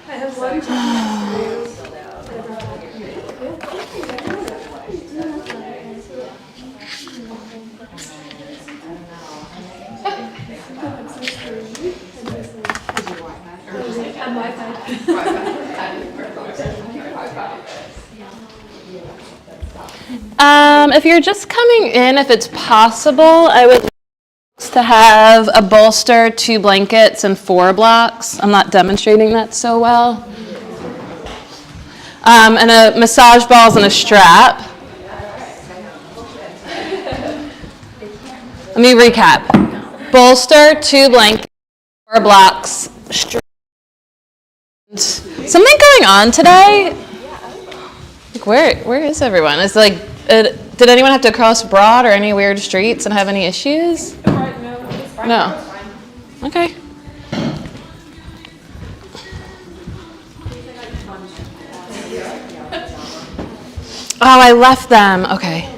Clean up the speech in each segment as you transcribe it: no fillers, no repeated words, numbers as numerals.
I have one chance. If you're just coming in, if it's possible, I would like to have a bolster, 2 blankets, and 4 blocks. I'm not demonstrating that so well. And a massage balls and a strap. Let me recap. Bolster, 2 blankets, 4 blocks, strap. Something going on today? Like where is everyone? It's like, did anyone have to cross Broad or any weird streets and have any issues? No. Okay. Oh, I left them. Okay.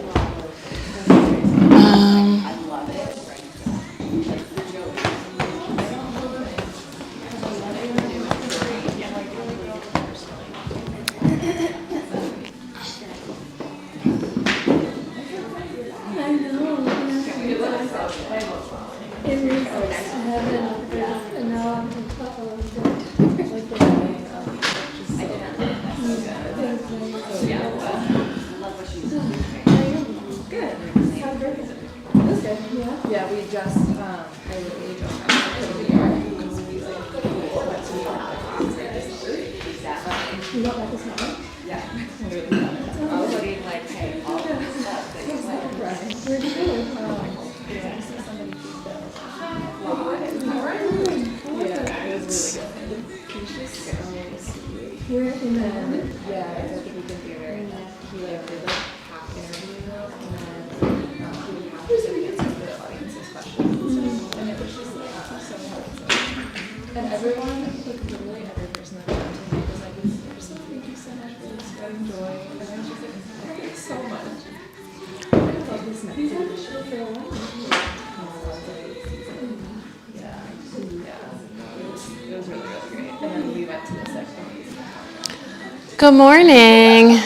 Good morning.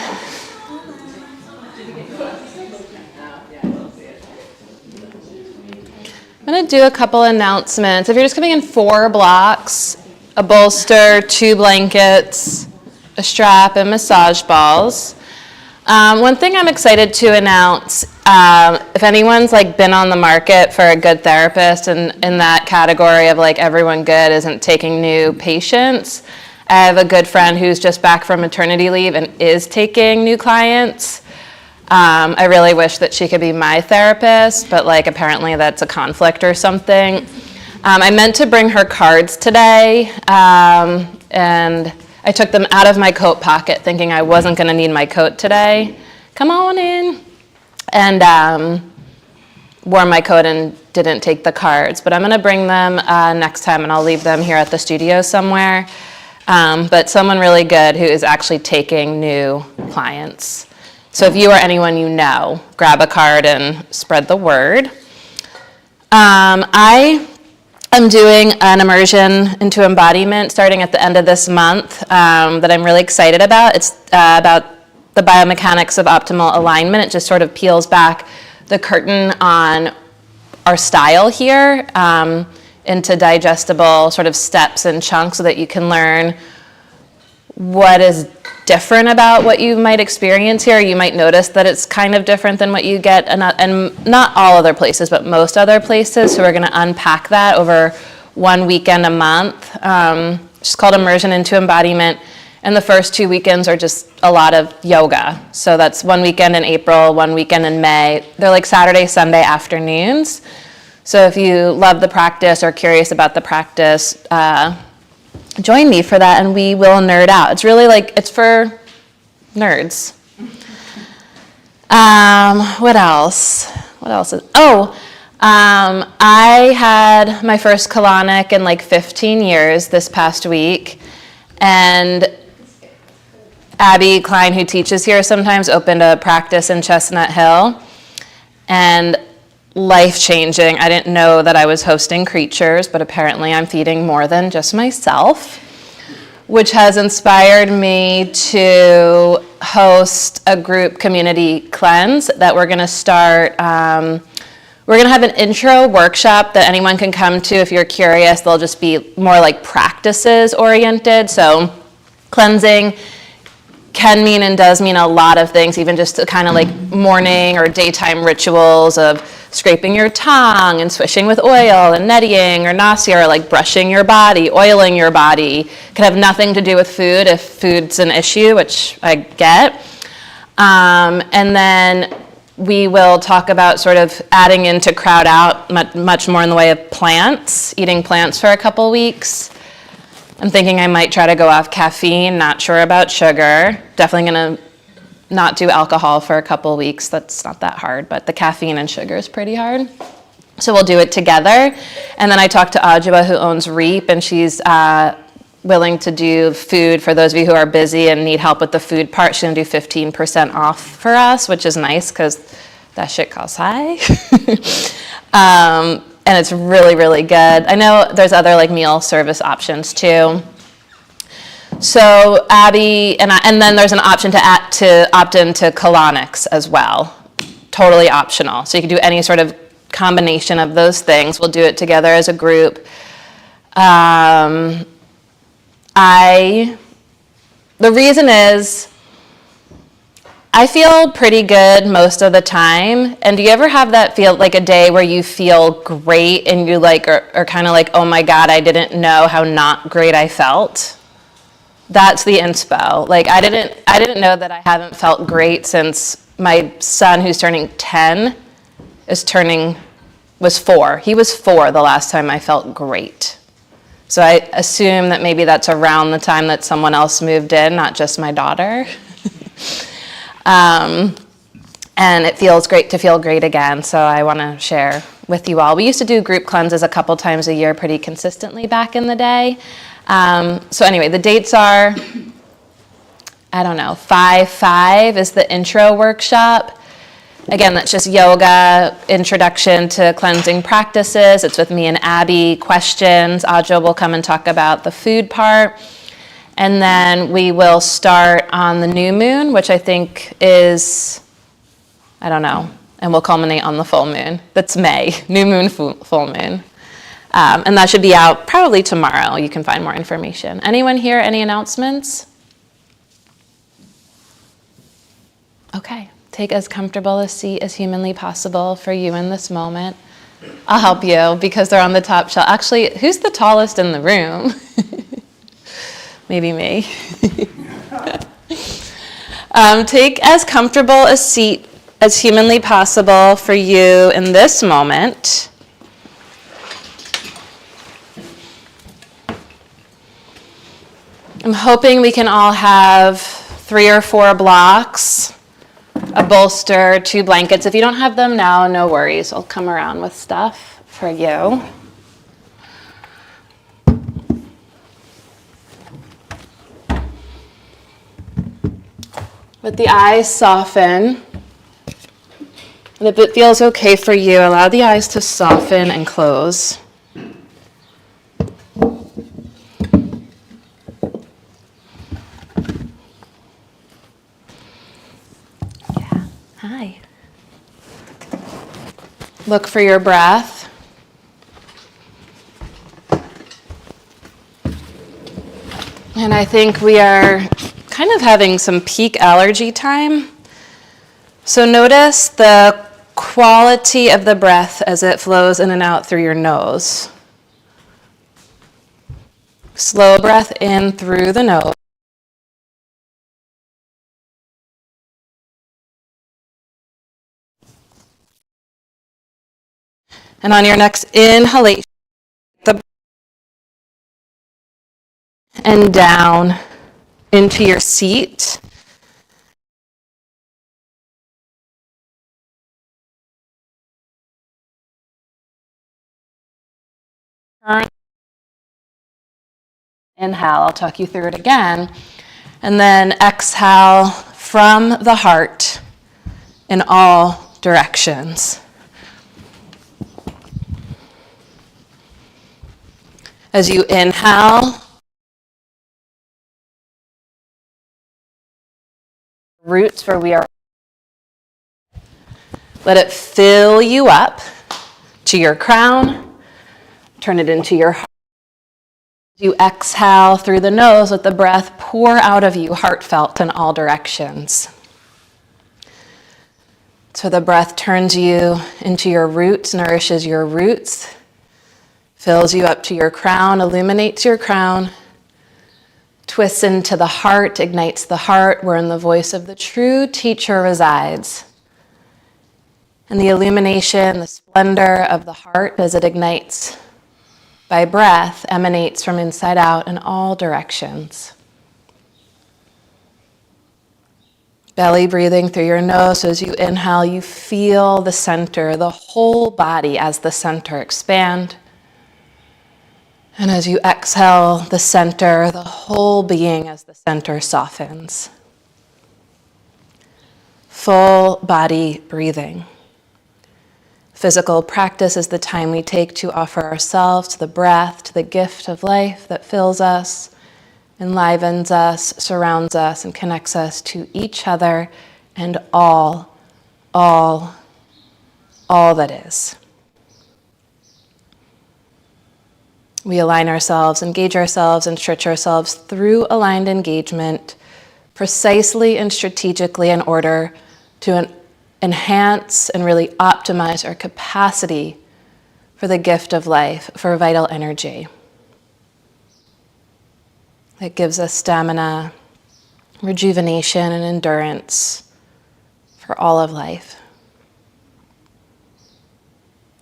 I'm going to do a couple announcements. If you're just coming in, 4 blocks, a bolster, 2 blankets, a strap, and massage balls. One thing I'm excited to announce, if anyone's like been on the market for a good therapist and in that category of like everyone good isn't taking new patients, I have a good friend who's just back from maternity leave and is taking new clients. I really wish that she could be my therapist, but like apparently that's a conflict or something. I meant to bring her cards today, and I took them out of my coat pocket thinking I wasn't going to need my coat today. Come on in. And wore my coat and didn't take the cards. But I'm going to bring them next time, and I'll leave them here at the studio somewhere. But someone really good who is actually taking new clients. So if you or anyone you know, grab a card and spread the word. I am doing an immersion into embodiment starting at the end of this month that I'm really excited about. It's about the biomechanics of optimal alignment. It just sort of peels back the curtain on our style here into digestible sort of steps and chunks so that you can learn what is different about what you might experience here. You might notice that it's kind of different than what you get, and not all other places, but most other places. So we're going to unpack that over one weekend a month. It's called Immersion into Embodiment. And the first 2 weekends are just a lot of yoga. So that's one weekend in April, one weekend in May. They're like Saturday, Sunday afternoons. So if you love the practice or curious about the practice, join me for that and we will nerd out. It's really like, it's for nerds. What else? I had my first colonic in like 15 years this past week. And Abby Klein, who teaches here sometimes, opened a practice in Chestnut Hill. And life-changing. I didn't know that I was hosting creatures, but apparently I'm feeding more than just myself. which has inspired me to host a group community cleanse that we're going to start. We're going to have an intro workshop that anyone can come to if you're curious. They'll just be more like practices oriented. So cleansing can mean and does mean a lot of things, even just kind of like morning or daytime rituals of scraping your tongue and swishing with oil and netting or nasya, or like brushing your body, oiling your body. Could have nothing to do with food if food's an issue, which I get. And then we will talk about sort of adding in to crowd out much more in the way of plants, eating plants for a couple weeks. I'm thinking I might try to go off caffeine, not sure about sugar. Definitely going to not do alcohol for a couple weeks. That's not that hard, but the caffeine and sugar is pretty hard. So we'll do it together. And then I talked to Ajwa, who owns Reap, and she's willing to do food for those of you who are busy and need help with the food part. She's going to do 15% off for us, which is nice because that shit costs high. And it's really, really good. I know there's other like meal service options too. So Abby, and then there's an option to opt into colonics as well. Totally optional. So you can do any sort of combination of those things. We'll do it together as a group. The reason is I feel pretty good most of the time. And do you ever have that feel like a day where you feel great and you like are kind of like, oh my God, I didn't know how not great I felt? That's the inspo. Like I didn't know that I haven't felt great since my son, who's turning 10, was 4. He was 4 the last time I felt great. So I assume that maybe that's around the time that someone else moved in, not just my daughter. And it feels great to feel great again, so I want to share with you all. We used to do group cleanses a couple times a year pretty consistently back in the day. So anyway, the dates are, 5/5 is the intro workshop. Again, that's just yoga, introduction to cleansing practices. It's with me and Abby, questions. Ajo will come and talk about the food part. And then we will start on the new moon, which I think is, and we'll culminate on the full moon. That's May, new moon, full moon. And that should be out probably tomorrow. You can find more information. Anyone here, any announcements? Okay, take as comfortable a seat as humanly possible for you in this moment. I'll help you because they're on the top shelf. Actually, who's the tallest in the room? Maybe me. Take as comfortable a seat as humanly possible for you in this moment. I'm hoping we can all have 3 or 4 blocks, a bolster, 2 blankets. If you don't have them now, no worries. I'll come around with stuff for you. Let the eyes soften. And if it feels okay for you, allow the eyes to soften and close. Yeah, hi. Look for your breath. And I think we are kind of having some peak allergy time. So notice the quality of the breath as it flows in and out through your nose. Slow breath in through the nose. And on your next inhalation, and down into your seat. Inhale, I'll talk you through it again. And then exhale from the heart in all directions. As you inhale, roots where we are. Let it fill you up to your crown. Turn it into your heart. You exhale through the nose, let the breath pour out of you, heartfelt in all directions. So the breath turns you into your roots, nourishes your roots, fills you up to your crown, illuminates your crown, twists into the heart, ignites the heart, wherein the voice of the true teacher resides. And the illumination, the splendor of the heart as it ignites by breath emanates from inside out in all directions. Belly breathing through your nose. So as you inhale, you feel the center, the whole body as the center expand. And as you exhale, the center, the whole being as the center softens. Full body breathing. Physical practice is the time we take to offer ourselves to the breath, to the gift of life that fills us, enlivens us, surrounds us, and connects us to each other and all that is. We align ourselves, engage ourselves, and stretch ourselves through aligned engagement precisely and strategically in order to enhance and really optimize our capacity for the gift of life, for vital energy. It gives us stamina, rejuvenation, and endurance for all of life.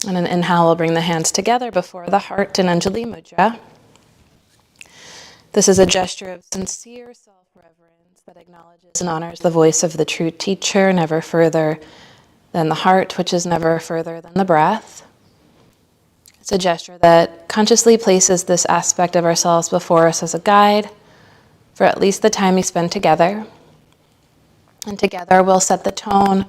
And an inhale, we'll bring the hands together before the heart in Anjali Mudra. This is a gesture of sincere self-reverence that acknowledges and honors the voice of the true teacher, never further than the heart, which is never further than the breath. It's a gesture that consciously places this aspect of ourselves before us as a guide for at least the time we spend together. And together we'll set the tone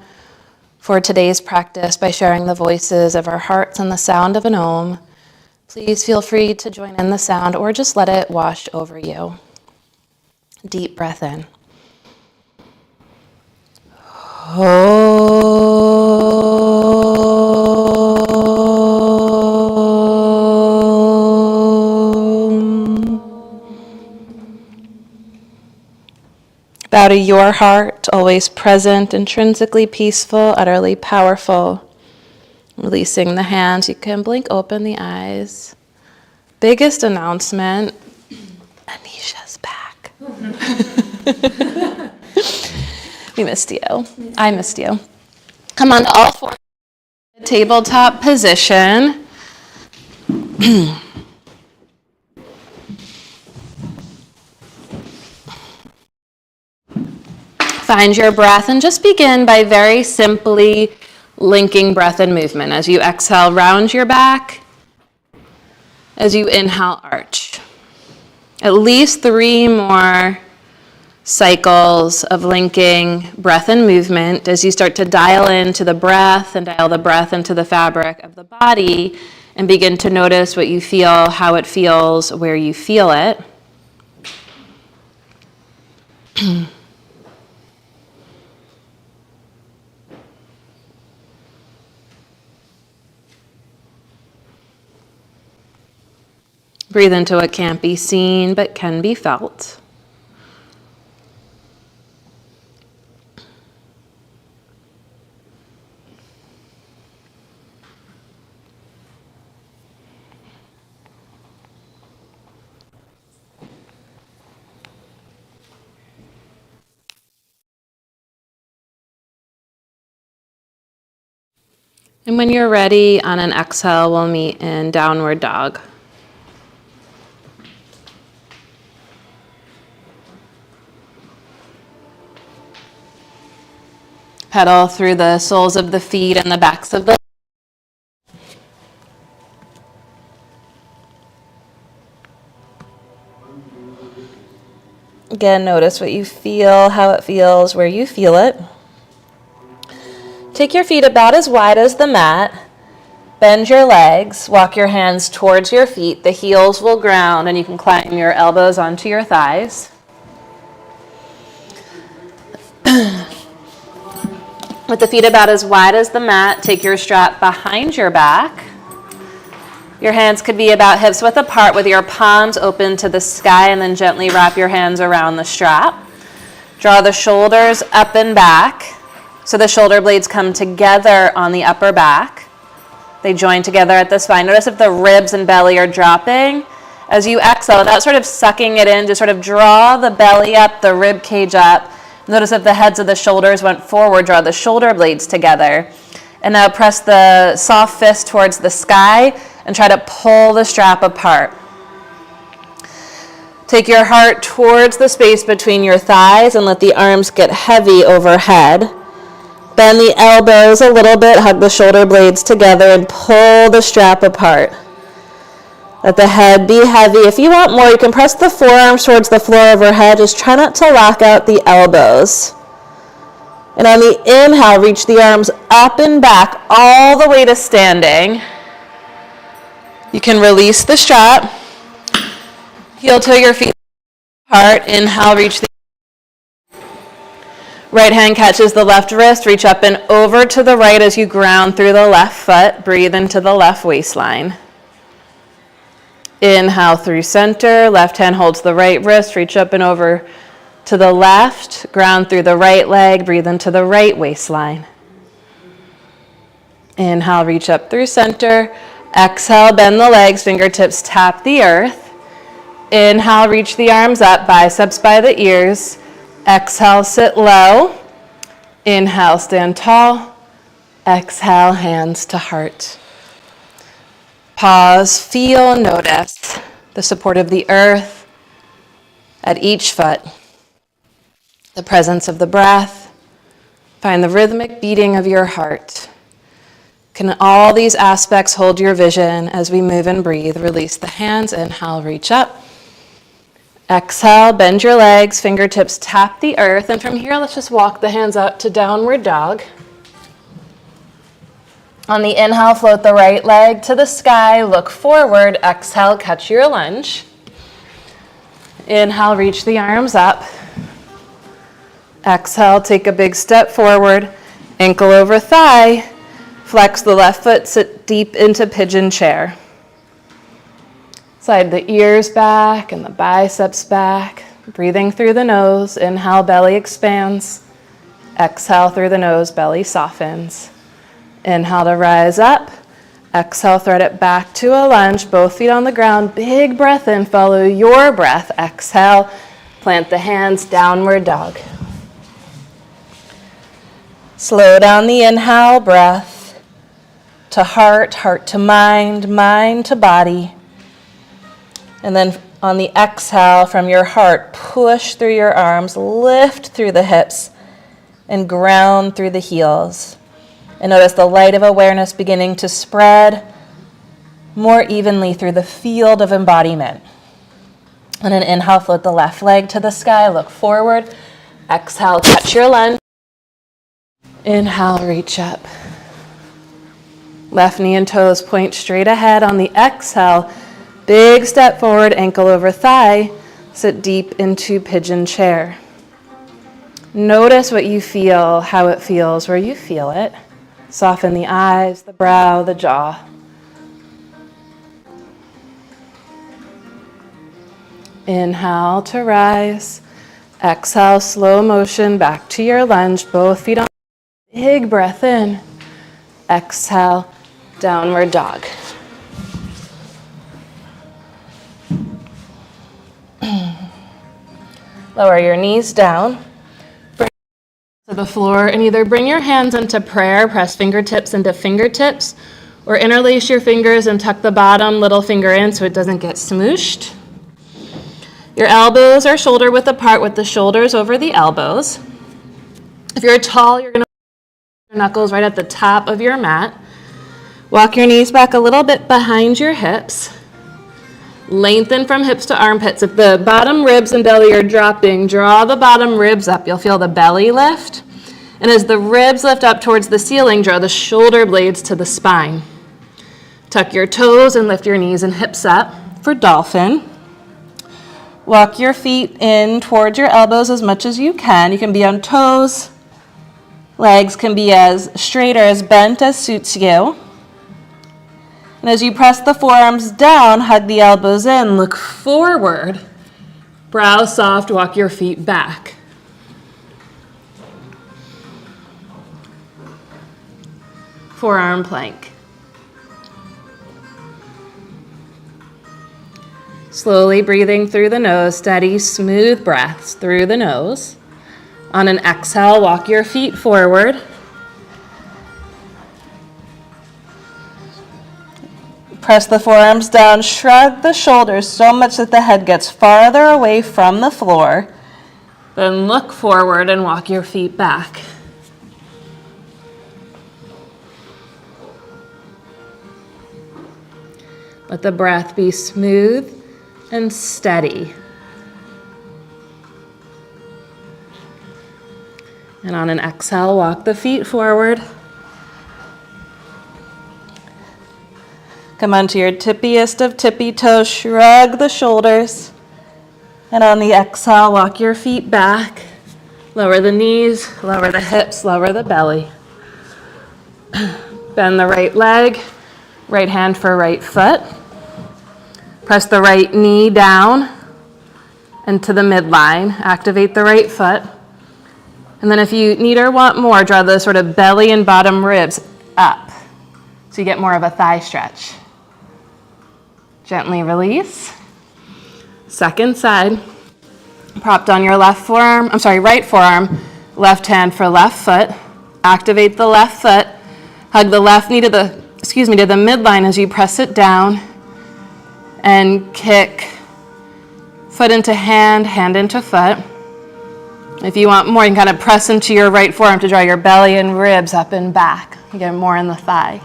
for today's practice by sharing the voices of our hearts and the sound of an om. Please feel free to join in the sound or just let it wash over you. Deep breath in. Bow to your heart, always present, intrinsically peaceful, utterly powerful. Releasing the hands, you can blink open the eyes. Biggest announcement, Anisha's back. We missed you. I missed you. Come on to all four. Tabletop position. Find your breath and just begin by very simply linking breath and movement. As you exhale, round your back. As you inhale, arch. At least 3 more cycles of linking breath and movement as you start to dial into the breath and dial the breath into the fabric of the body and begin to notice what you feel, how it feels, where you feel it. Breathe into what can't be seen but can be felt. And when you're ready, on an exhale, we'll meet in downward dog. Pedal through the soles of the feet and the backs of the legs. Again, notice what you feel, how it feels, where you feel it. Take your feet about as wide as the mat. Bend your legs. Walk your hands towards your feet. The heels will ground, and you can climb your elbows onto your thighs. With the feet about as wide as the mat, take your strap behind your back. Your hands could be about hips width apart with your palms open to the sky, and then gently wrap your hands around the strap. Draw the shoulders up and back so the shoulder blades come together on the upper back. They join together at the spine. Notice if the ribs and belly are dropping. As you exhale, without sort of sucking it in, just sort of draw the belly up, the rib cage up. Notice if the heads of the shoulders went forward, draw the shoulder blades together. And now press the soft fist towards the sky and try to pull the strap apart. Take your heart towards the space between your thighs and let the arms get heavy overhead. Bend the elbows a little bit, hug the shoulder blades together, and pull the strap apart. Let the head be heavy. If you want more, you can press the forearms towards the floor overhead. Just try not to lock out the elbows. And on the inhale, reach the arms up and back all the way to standing. You can release the strap. Heel toe your feet apart. Inhale, reach the right hand catches the left wrist. Reach up and over to the right as you ground through the left foot. Breathe into the left waistline. Inhale through center. Left hand holds the right wrist. Reach up and over to the left. Ground through the right leg. Breathe into the right waistline. Inhale, reach up through center. Exhale, bend the legs. Fingertips tap the earth. Inhale, reach the arms up, biceps by the ears. Exhale, sit low. Inhale, stand tall. Exhale, hands to heart. Pause, feel, notice the support of the earth at each foot. The presence of the breath. Find the rhythmic beating of your heart. Can all these aspects hold your vision as we move and breathe? Release the hands. Inhale, reach up. Exhale, bend your legs, fingertips tap the earth, and from here, let's just walk the hands out to downward dog. On the inhale, float the right leg to the sky, look forward. Exhale, catch your lunge. Inhale, reach the arms up. Exhale, take a big step forward, ankle over thigh. Flex the left foot, sit deep into pigeon chair. Slide the ears back and the biceps back. Breathing through the nose. Inhale, belly expands. Exhale through the nose, belly softens. Inhale to rise up. Exhale, thread it back to a lunge. Both feet on the ground. Big breath in, follow your breath. Exhale, plant the hands, downward dog. Slow down the inhale, breath to heart, heart to mind, mind to body. And then on the exhale from your heart, push through your arms, lift through the hips, and ground through the heels. And notice the light of awareness beginning to spread more evenly through the field of embodiment. On an inhale, float the left leg to the sky, look forward. Exhale, catch your lunge. Inhale, reach up. Left knee and toes point straight ahead. On the exhale, big step forward, ankle over thigh, sit deep into pigeon chair. Notice what you feel, how it feels, where you feel it. Soften the eyes, the brow, the jaw. Inhale to rise. Exhale, slow motion, back to your lunge, both feet on. Big breath in. Exhale, downward dog. Lower your knees down. Bring to the floor and either bring your hands into prayer, press fingertips into fingertips, or interlace your fingers and tuck the bottom little finger in so it doesn't get smooshed. Your elbows are shoulder width apart with the shoulders over the elbows. If you're tall, you're going to put your knuckles right at the top of your mat. Walk your knees back a little bit behind your hips. Lengthen from hips to armpits. If the bottom ribs and belly are dropping, draw the bottom ribs up. You'll feel the belly lift. And as the ribs lift up towards the ceiling, draw the shoulder blades to the spine. Tuck your toes and lift your knees and hips up for dolphin. Walk your feet in towards your elbows as much as you can. You can be on toes Legs can be as straight or as bent as suits you. And as you press the forearms down, hug the elbows in, look forward. Brow soft, walk your feet back. Forearm plank. Slowly breathing through the nose, steady, smooth breaths through the nose. On an exhale, walk your feet forward. Press the forearms down, shrug the shoulders so much that the head gets farther away from the floor. Then look forward and walk your feet back. Let the breath be smooth and steady. And on an exhale, walk the feet forward. Come onto your tippiest of tippy toes, shrug the shoulders. And on the exhale, walk your feet back. Lower the knees, lower the hips, lower the belly. Bend the right leg, right hand for right foot. Press the right knee down and to the midline. Activate the right foot. And then if you need or want more, draw the sort of belly and bottom ribs up so you get more of a thigh stretch. Gently release. Second side. Propped on your right forearm, left hand for left foot. Activate the left foot. Hug the left knee to the midline as you press it down. And kick foot into hand, hand into foot. If you want more, you can kind of press into your right forearm to draw your belly and ribs up and back. You get more in the thigh.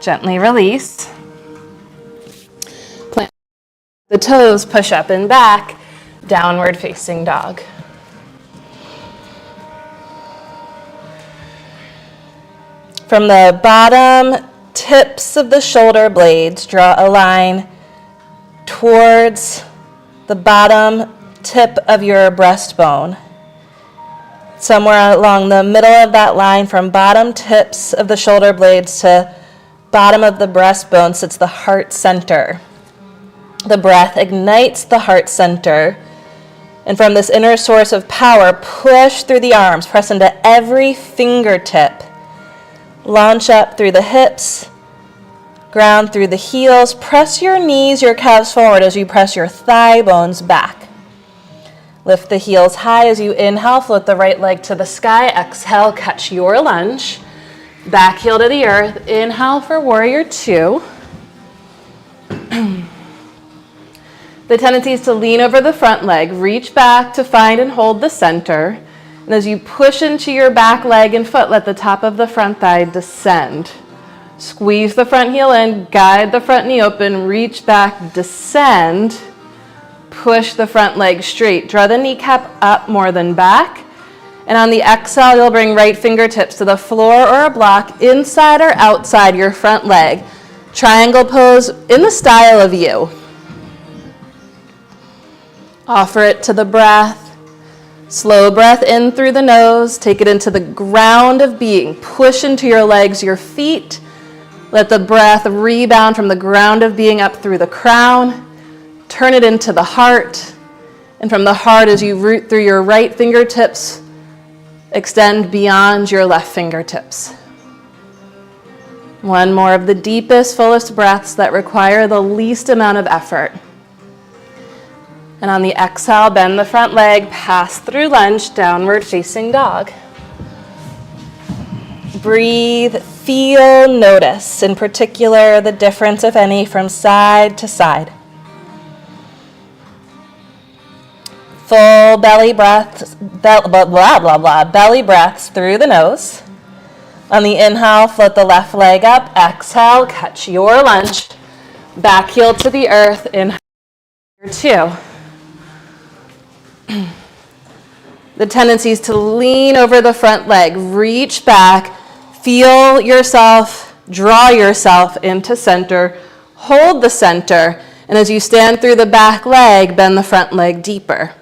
Gently release. Plant the toes, push up and back, downward facing dog. From the bottom tips of the shoulder blades, draw a line towards the bottom tip of your breastbone. Somewhere along the middle of that line, from bottom tips of the shoulder blades to bottom of the breastbone, sits the heart center. The breath ignites the heart center. And from this inner source of power, push through the arms, press into every fingertip. Launch up through the hips, ground through the heels. Press your knees, your calves forward as you press your thigh bones back. Lift the heels high as you inhale, float the right leg to the sky. Exhale, catch your lunge. Back heel to the earth. Inhale for warrior two. The tendency is to lean over the front leg, reach back to find and hold the center. And as you push into your back leg and foot, let the top of the front thigh descend. Squeeze the front heel in, guide the front knee open, reach back, descend. Push the front leg straight. Draw the kneecap up more than back. And on the exhale, you'll bring right fingertips to the floor or a block, inside or outside your front leg. Triangle pose in the style of you. Offer it to the breath. Slow breath in through the nose. Take it into the ground of being. Push into your legs, your feet. Let the breath rebound from the ground of being up through the crown. Turn it into the heart. And from the heart, as you root through your right fingertips, extend beyond your left fingertips. One more of the deepest, fullest breaths that require the least amount of effort. And on the exhale, bend the front leg, pass through lunge, downward facing dog. Breathe, feel, notice, in particular, the difference, if any, from side to side. Full belly breaths, belly breaths through the nose. On the inhale, float the left leg up. Exhale, catch your lunge. Back heel to the earth. Inhale, two. The tendency is to lean over the front leg, reach back, feel yourself, draw yourself into center, hold the center, and as you stand through the back leg, bend the front leg deeper.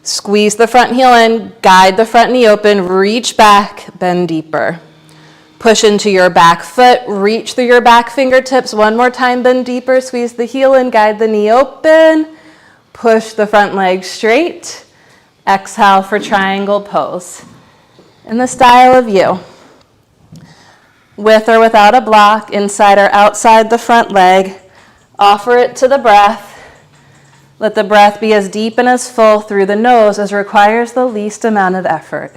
Squeeze the front heel in, guide the front knee open, reach back, bend deeper. Push into your back foot, reach through your back fingertips. One more time, bend deeper, squeeze the heel in, guide the knee open. Push the front leg straight. Exhale for triangle pose. In the style of you. With or without a block, inside or outside the front leg. Offer it to the breath. Let the breath be as deep and as full through the nose as requires the least amount of effort.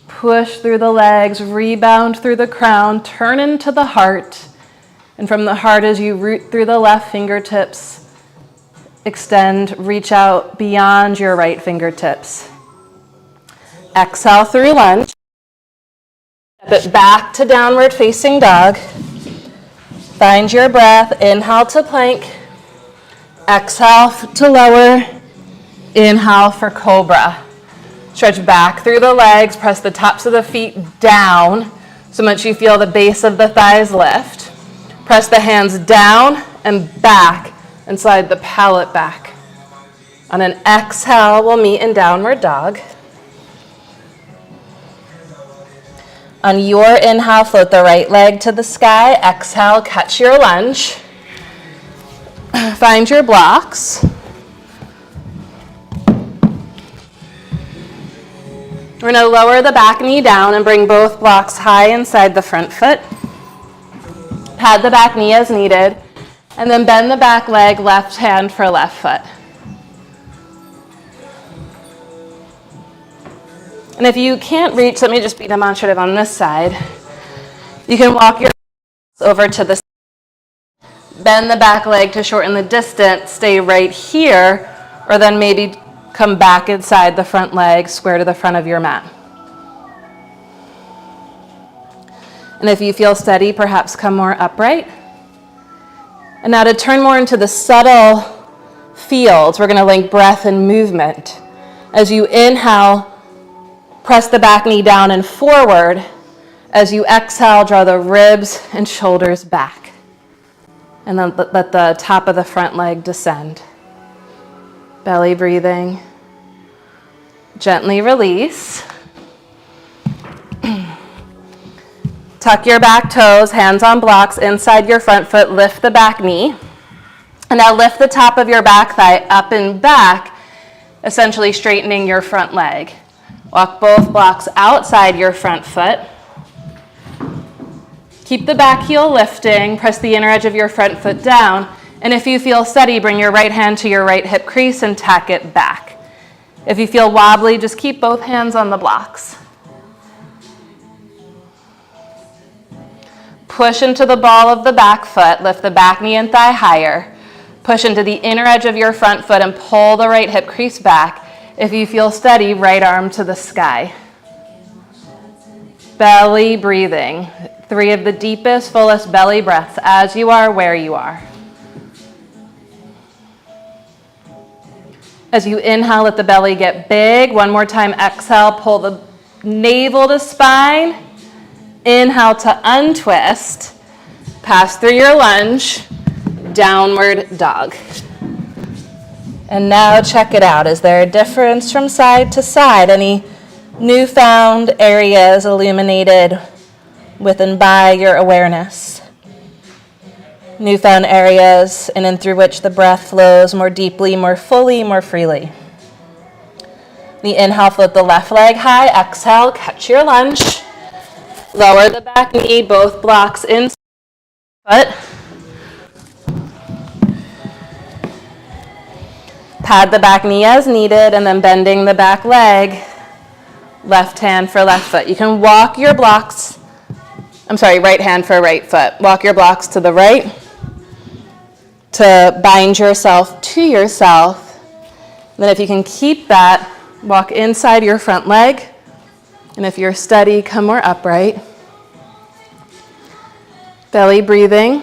Push through the legs, rebound through the crown, turn into the heart. And from the heart, as you root through the left fingertips, extend, reach out beyond your right fingertips. Exhale through lunge. Step it back to downward facing dog. Find your breath. Inhale to plank. Exhale to lower. Inhale for cobra. Stretch back through the legs. Press the tops of the feet down so much you feel the base of the thighs lift. Press the hands down and back and slide the palate back. On an exhale, we'll meet in downward dog. On your inhale, float the right leg to the sky. Exhale, catch your lunge. Find your blocks. We're going to lower the back knee down and bring both blocks high inside the front foot. Pad the back knee as needed, and then bend the back leg, left hand for left foot. And if you can't reach, let me just be demonstrative on this side. You can walk your over to the side, bend the back leg to shorten the distance, stay right here, or then maybe come back inside the front leg, square to the front of your mat. And if you feel steady, perhaps come more upright. And now to turn more into the subtle fields, we're going to link breath and movement. As you inhale, press the back knee down and forward. As you exhale, draw the ribs and shoulders back. And then let the top of the front leg descend. Belly breathing. Gently release. Tuck your back toes, hands on blocks inside your front foot, lift the back knee. And now lift the top of your back thigh up and back, essentially straightening your front leg. Walk both blocks outside your front foot. Keep the back heel lifting, press the inner edge of your front foot down, and if you feel steady, bring your right hand to your right hip crease and tack it back. If you feel wobbly, just keep both hands on the blocks. Push into the ball of the back foot, lift the back knee and thigh higher. Push into the inner edge of your front foot and pull the right hip crease back. If you feel steady, right arm to the sky. Belly breathing. 3 of the deepest, fullest belly breaths as you are, where you are. As you inhale, let the belly get big. One more time, exhale, pull the navel to spine. Inhale to untwist. Pass through your lunge. Downward dog. And now check it out. Is there a difference from side to side? Any newfound areas illuminated with and by your awareness? Newfound areas in and through which the breath flows more deeply, more fully, more freely. The inhale, float the left leg high. Exhale, catch your lunge. Lower the back knee, both blocks inside the foot. Pad the back knee as needed, and then bending the back leg, left hand for left foot. You can walk your blocks, right hand for right foot. Walk your blocks to the right to bind yourself to yourself. And then if you can keep that, walk inside your front leg. And if you're steady, come more upright. Belly breathing.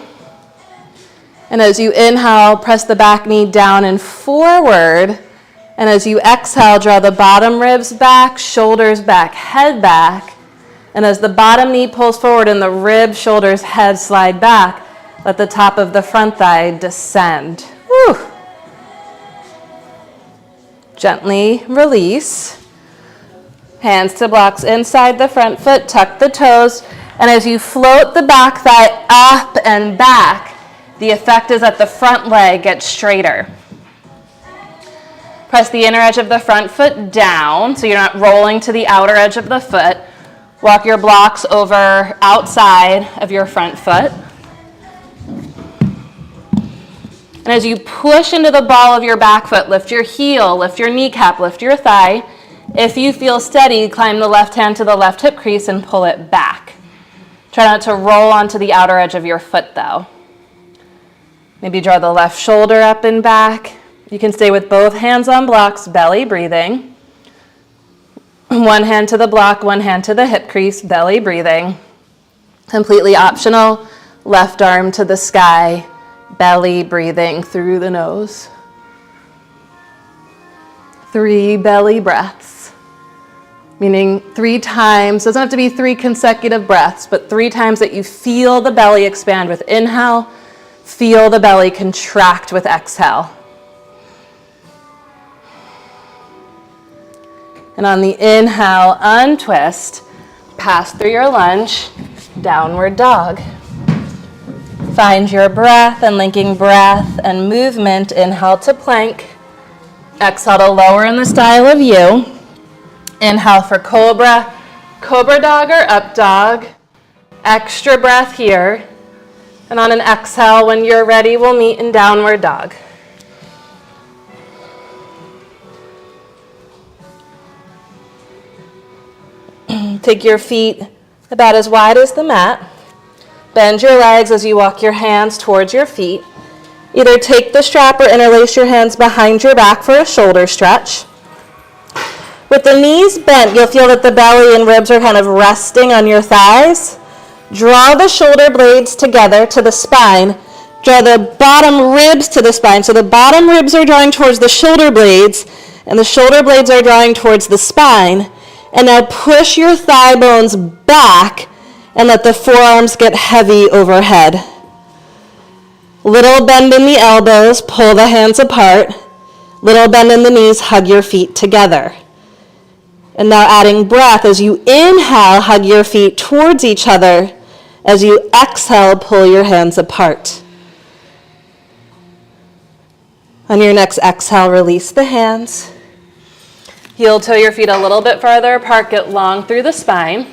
And as you inhale, press the back knee down and forward. And as you exhale, draw the bottom ribs back, shoulders back, head back. And as the bottom knee pulls forward and the ribs, shoulders, head slide back, Let the top of the front thigh descend. Whew. Gently release. Hands to blocks inside the front foot, tuck the toes, and as you float the back thigh up and back, the effect is that the front leg gets straighter. Press the inner edge of the front foot down so you're not rolling to the outer edge of the foot. Walk your blocks over outside of your front foot. And as you push into the ball of your back foot, lift your heel, lift your kneecap, lift your thigh. If you feel steady, climb the left hand to the left hip crease and pull it back. Try not to roll onto the outer edge of your foot though. Maybe draw the left shoulder up and back. You can stay with both hands on blocks, belly breathing. One hand to the block, one hand to the hip crease, belly breathing. Completely optional, left arm to the sky, belly breathing through the nose. 3 belly breaths, meaning 3 times, doesn't have to be 3 consecutive breaths, but 3 times that you feel the belly expand with inhale, feel the belly contract with exhale. And on the inhale, untwist, pass through your lunge, downward dog. Find your breath and linking breath and movement. Inhale to plank. Exhale to lower in the style of U. Inhale for cobra, cobra dog or up dog. Extra breath here. And on an exhale, when you're ready, we'll meet in downward dog. Take your feet about as wide as the mat. Bend your legs as you walk your hands towards your feet. Either take the strap or interlace your hands behind your back for a shoulder stretch. With the knees bent, you'll feel that the belly and ribs are kind of resting on your thighs. Draw the shoulder blades together to the spine. Draw the bottom ribs to the spine. So the bottom ribs are drawing towards the shoulder blades, and the shoulder blades are drawing towards the spine. And now push your thigh bones back and let the forearms get heavy overhead. Little bend in the elbows, pull the hands apart. Little bend in the knees, hug your feet together. And now adding breath, as you inhale, hug your feet towards each other. As you exhale, pull your hands apart. On your next exhale, release the hands. Heel toe your feet a little bit farther apart, get long through the spine.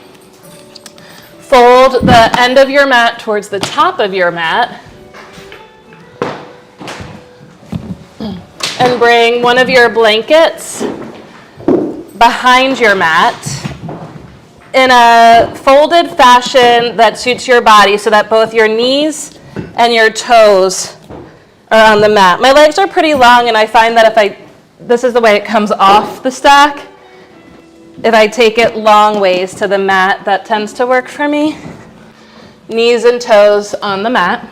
Fold the end of your mat towards the top of your mat. And bring one of your blankets behind your mat in a folded fashion that suits your body so that both your knees and your toes are on the mat. My legs are pretty long, and I find that this is the way it comes off the stack. If I take it long ways to the mat, that tends to work for me. Knees and toes on the mat.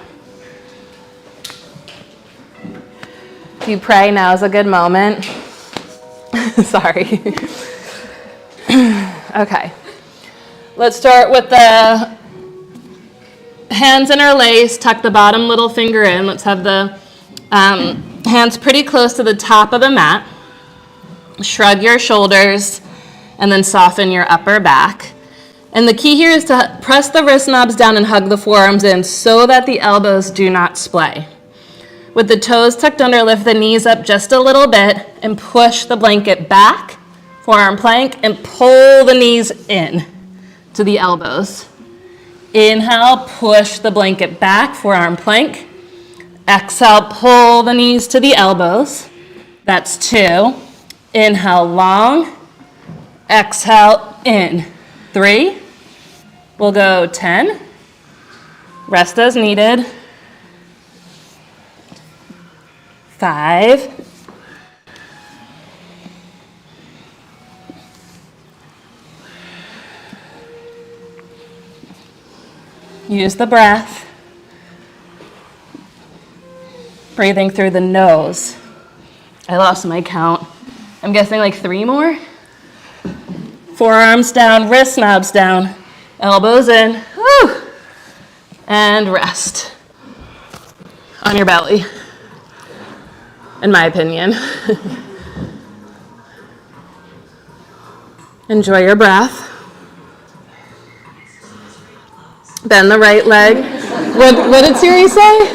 If you pray, now is a good moment. Sorry. Okay. Let's start with the hands interlaced. Tuck the bottom little finger in. Let's have the hands pretty close to the top of the mat. Shrug your shoulders and then soften your upper back. And the key here is to press the wrist knobs down and hug the forearms in so that the elbows do not splay. With the toes tucked under, lift the knees up just a little bit and push the blanket back, forearm plank, and pull the knees in to the elbows. Inhale, push the blanket back, forearm plank. Exhale, pull the knees to the elbows. That's 2. Inhale, long. Exhale, in. 3. We'll go 10. Rest as needed. 5. Use the breath. Breathing through the nose. I lost my count. I'm guessing like 3 more. Forearms down, wrist knobs down, elbows in. Whew. And rest. on your belly, in my opinion. Enjoy your breath. Bend the right leg. What did Siri say?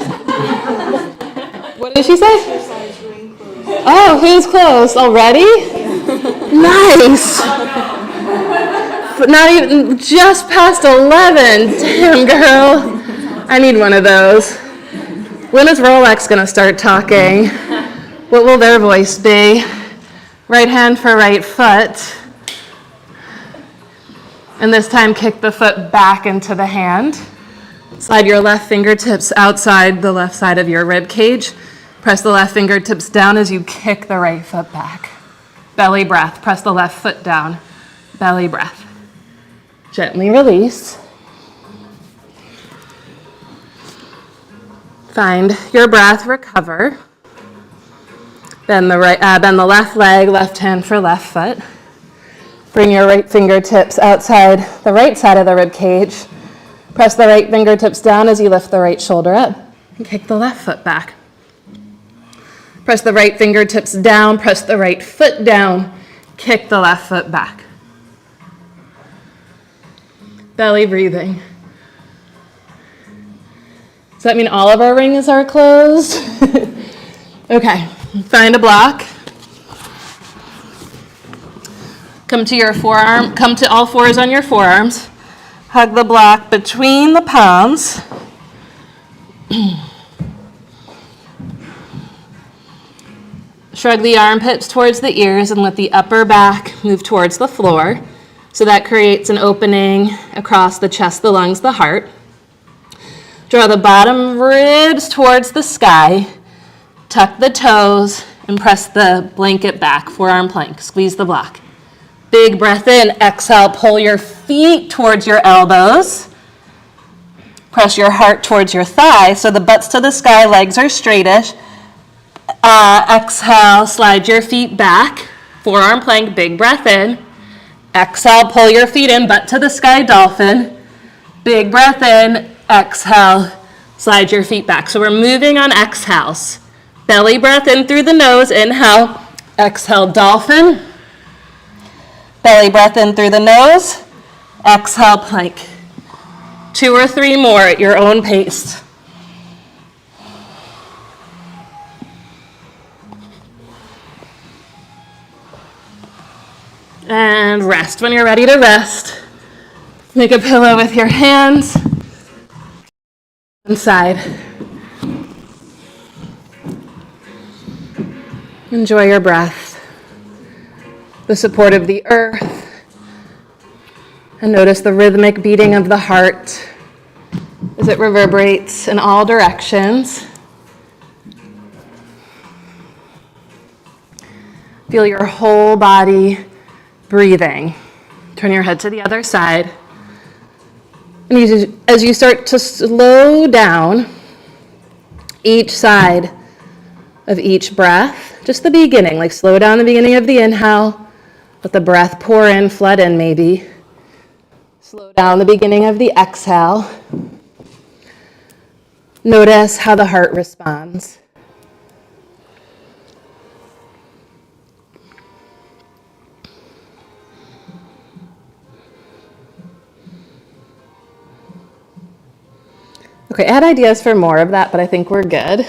What did she say? Oh, who's close already? Nice. Not even, just past 11. Damn, girl. I need one of those. When is Rolex going to start talking? What will their voice be? Right hand for right foot. And this time, kick the foot back into the hand. Slide your left fingertips outside the left side of your rib cage. Press the left fingertips down as you kick the right foot back. Belly breath. Press the left foot down. Belly breath. Gently release. Find your breath. Recover. Bend the left leg, left hand for left foot. Bring your right fingertips outside the right side of the rib cage. Press the right fingertips down as you lift the right shoulder up. And kick the left foot back. Press the right fingertips down. Press the right foot down. Kick the left foot back. Belly breathing. Does that mean all of our rings are closed? Okay, find a block. Come to your forearm, come to all fours on your forearms. Hug the block between the palms. Shrug the armpits towards the ears and let the upper back move towards the floor. So that creates an opening across the chest, the lungs, the heart. Draw the bottom ribs towards the sky. Tuck the toes and press the blanket back, forearm plank. Squeeze the block. Big breath in. Exhale, pull your feet towards your elbows. Press your heart towards your thigh so the butt's to the sky, legs are straightish. Exhale, slide your feet back. Forearm plank, big breath in. Exhale, pull your feet in, butt to the sky, dolphin. Big breath in. Exhale, slide your feet back. So we're moving on exhales. Belly breath in through the nose, inhale. Exhale, dolphin. Belly breath in through the nose. Exhale, plank. 2 or 3 more at your own pace. And rest. When you're ready to rest, make a pillow with your hands. Inside. Enjoy your breath, the support of the earth, and notice the rhythmic beating of the heart as it reverberates in all directions. Feel your whole body breathing. Turn your head to the other side. And as you start to slow down each side of each breath, just the beginning, like slow down the beginning of the inhale, let the breath pour in, flood in maybe. Slow down the beginning of the exhale. Notice how the heart responds. Okay, I had ideas for more of that, but I think we're good.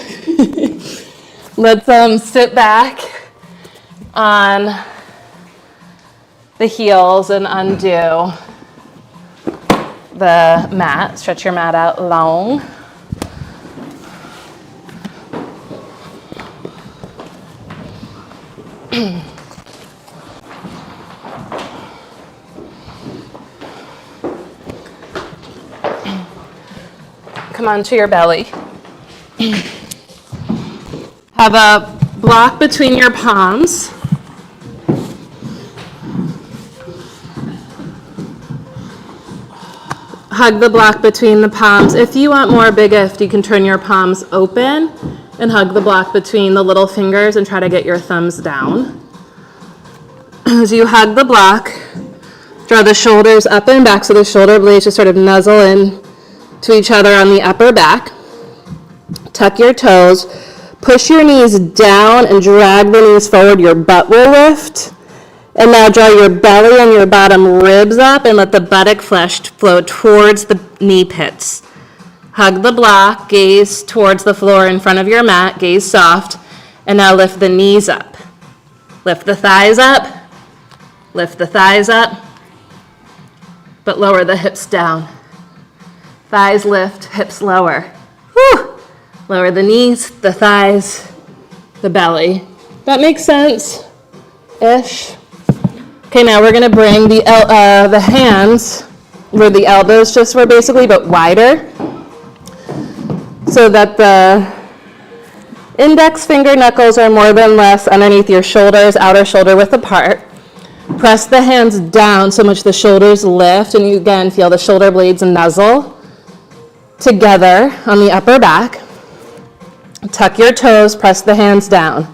Let's sit back on the heels and undo the mat. Stretch your mat out long. Come onto your belly. Have a block between your palms. Hug the block between the palms. If you want more big gift, you can turn your palms open and hug the block between the little fingers and try to get your thumbs down. As you hug the block, draw the shoulders up and back so the shoulder blades just sort of nuzzle in to each other on the upper back. Tuck your toes. Push your knees down and drag the knees forward. Your butt will lift. And now draw your belly and your bottom ribs up and let the buttock flesh flow towards the knee pits. Hug the block, gaze towards the floor in front of your mat, gaze soft, and now lift the knees up. Lift the thighs up, lift the thighs up, but lower the hips down. Thighs lift, hips lower. Whew. Lower the knees, the thighs, the belly. That makes sense-ish. Okay, now we're gonna bring the hands where the elbows just were basically, but wider, so that the index finger knuckles are more than less underneath your shoulders, outer shoulder width apart. Press the hands down so much the shoulders lift, and you again feel the shoulder blades nuzzle together on the upper back. Tuck your toes, press the hands down.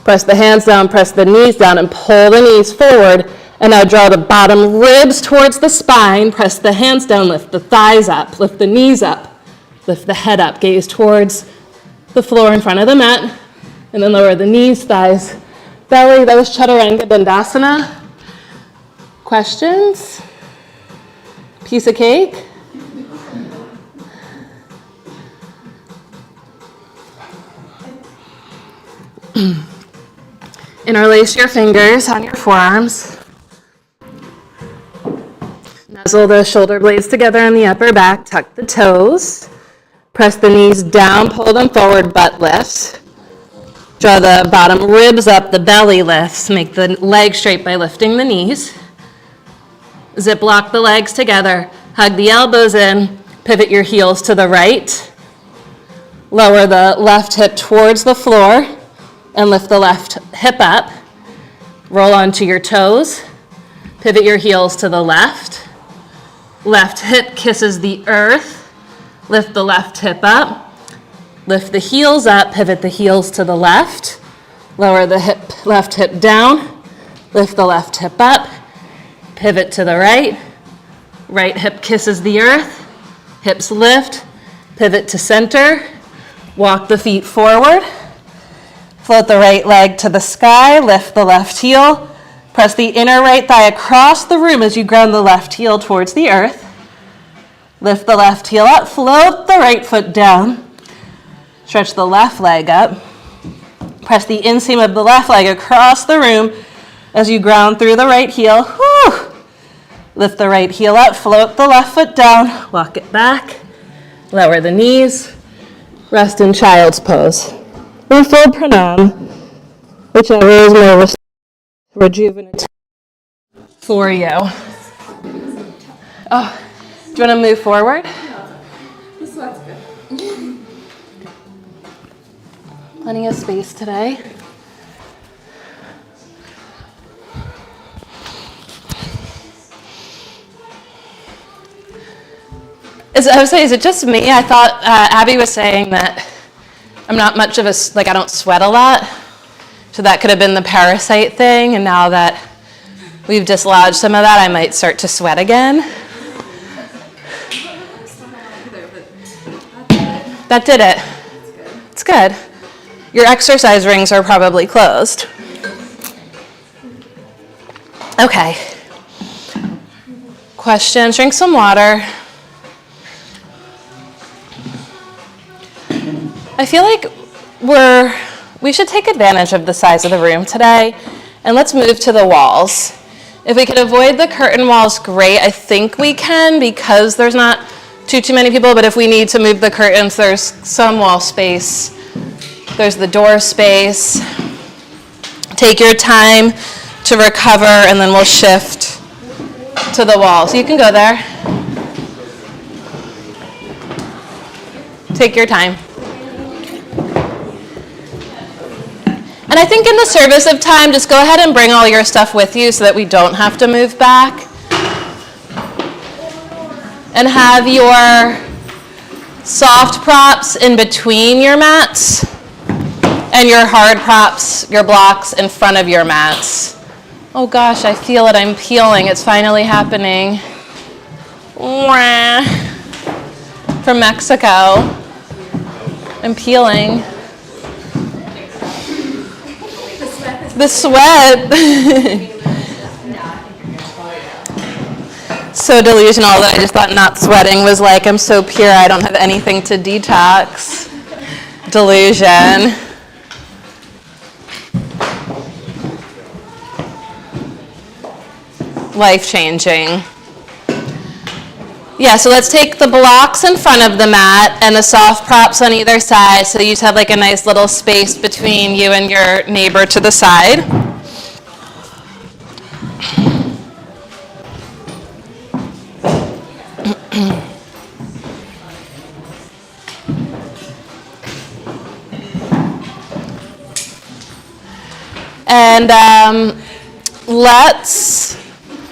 Press the hands down, press the knees down, and pull the knees forward. And now draw the bottom ribs towards the spine. Press the hands down, lift the thighs up, lift the knees up, lift the head up. Gaze towards the floor in front of the mat. And then lower the knees, thighs, belly. That was Chaturanga Dandasana. Questions? Piece of cake? Interlace your fingers on your forearms. Nuzzle the shoulder blades together on the upper back. Tuck the toes. Press the knees down, pull them forward, butt lifts. Draw the bottom ribs up, the belly lifts. Make the legs straight by lifting the knees. Zip lock the legs together. Hug the elbows in. Pivot your heels to the right. Lower the left hip towards the floor. And lift the left hip up. Roll onto your toes. Pivot your heels to the left. Left hip kisses the earth. Lift the left hip up. Lift the heels up. Pivot the heels to the left. Lower the left hip down. Lift the left hip up. Pivot to the right. Right hip kisses the earth. Hips lift. Pivot to center. Walk the feet forward. Float the right leg to the sky, lift the left heel, press the inner right thigh across the room as you ground the left heel towards the earth. Lift the left heel up, float the right foot down, stretch the left leg up, press the inseam of the left leg across the room as you ground through the right heel. Whew. Lift the right heel up, float the left foot down, walk it back, lower the knees, rest in child's pose. Or full pranam, whichever is more rejuvenative for you. Oh, do you want to move forward? This one's good. Plenty of space today. I would say, is it just me? I thought Abby was saying that I'm not much of a, I don't sweat a lot. So that could have been the parasite thing. And now that we've dislodged some of that, I might start to sweat again. That did it. It's good. Your exercise rings are probably closed. Okay. Questions? Drink some water. I feel like we should take advantage of the size of the room today, and let's move to the walls. If we can avoid the curtain walls, great. I think we can because there's not too many people, but if we need to move the curtains, there's some wall space. There's the door space. Take your time to recover, and then we'll shift to the wall. So you can go there. Take your time. And I think in the service of time, just go ahead and bring all your stuff with you so that we don't have to move back. And have your soft props in between your mats and your hard props, your blocks in front of your mats. Oh gosh, I feel it, I'm peeling, it's finally happening. From Mexico. I'm peeling. The sweat. So delusional that I just thought not sweating was like, I'm so pure, I don't have anything to detox. Delusion. Life-changing. Yeah, so let's take the blocks in front of the mat and the soft props on either side, so you just have like a nice little space between you and your neighbor to the side. And let's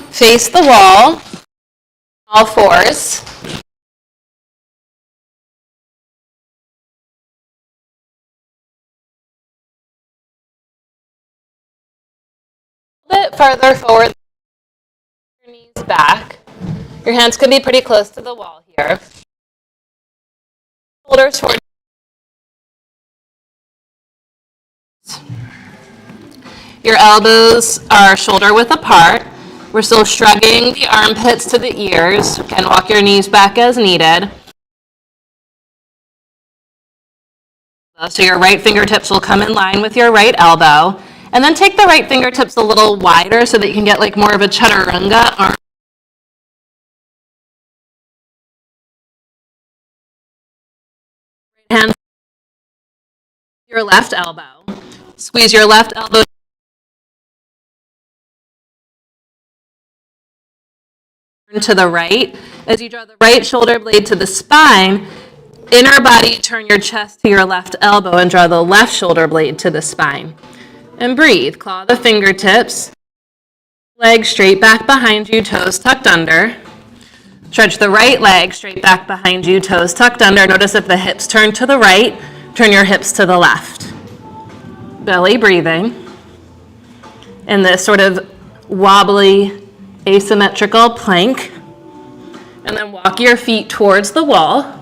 face the wall, all fours. A bit farther forward, your knees back. Your hands could be pretty close to the wall here. Shoulders forward. Your elbows are shoulder width apart. We're still shrugging the armpits to the ears. Again, walk your knees back as needed. So your right fingertips will come in line with your right elbow. And then take the right fingertips a little wider so that you can get like more of a chaturanga arm. Right hand, your left elbow. Squeeze your left elbow to the right. As you draw the right shoulder blade to the spine, inner body, turn your chest to your left elbow and draw the left shoulder blade to the spine. And breathe. Claw the fingertips. Leg straight back behind you, toes tucked under. Stretch the right leg straight back behind you, toes tucked under. Notice if the hips turn to the right, turn your hips to the left. Belly breathing. In this sort of wobbly, asymmetrical plank. And then walk your feet towards the wall.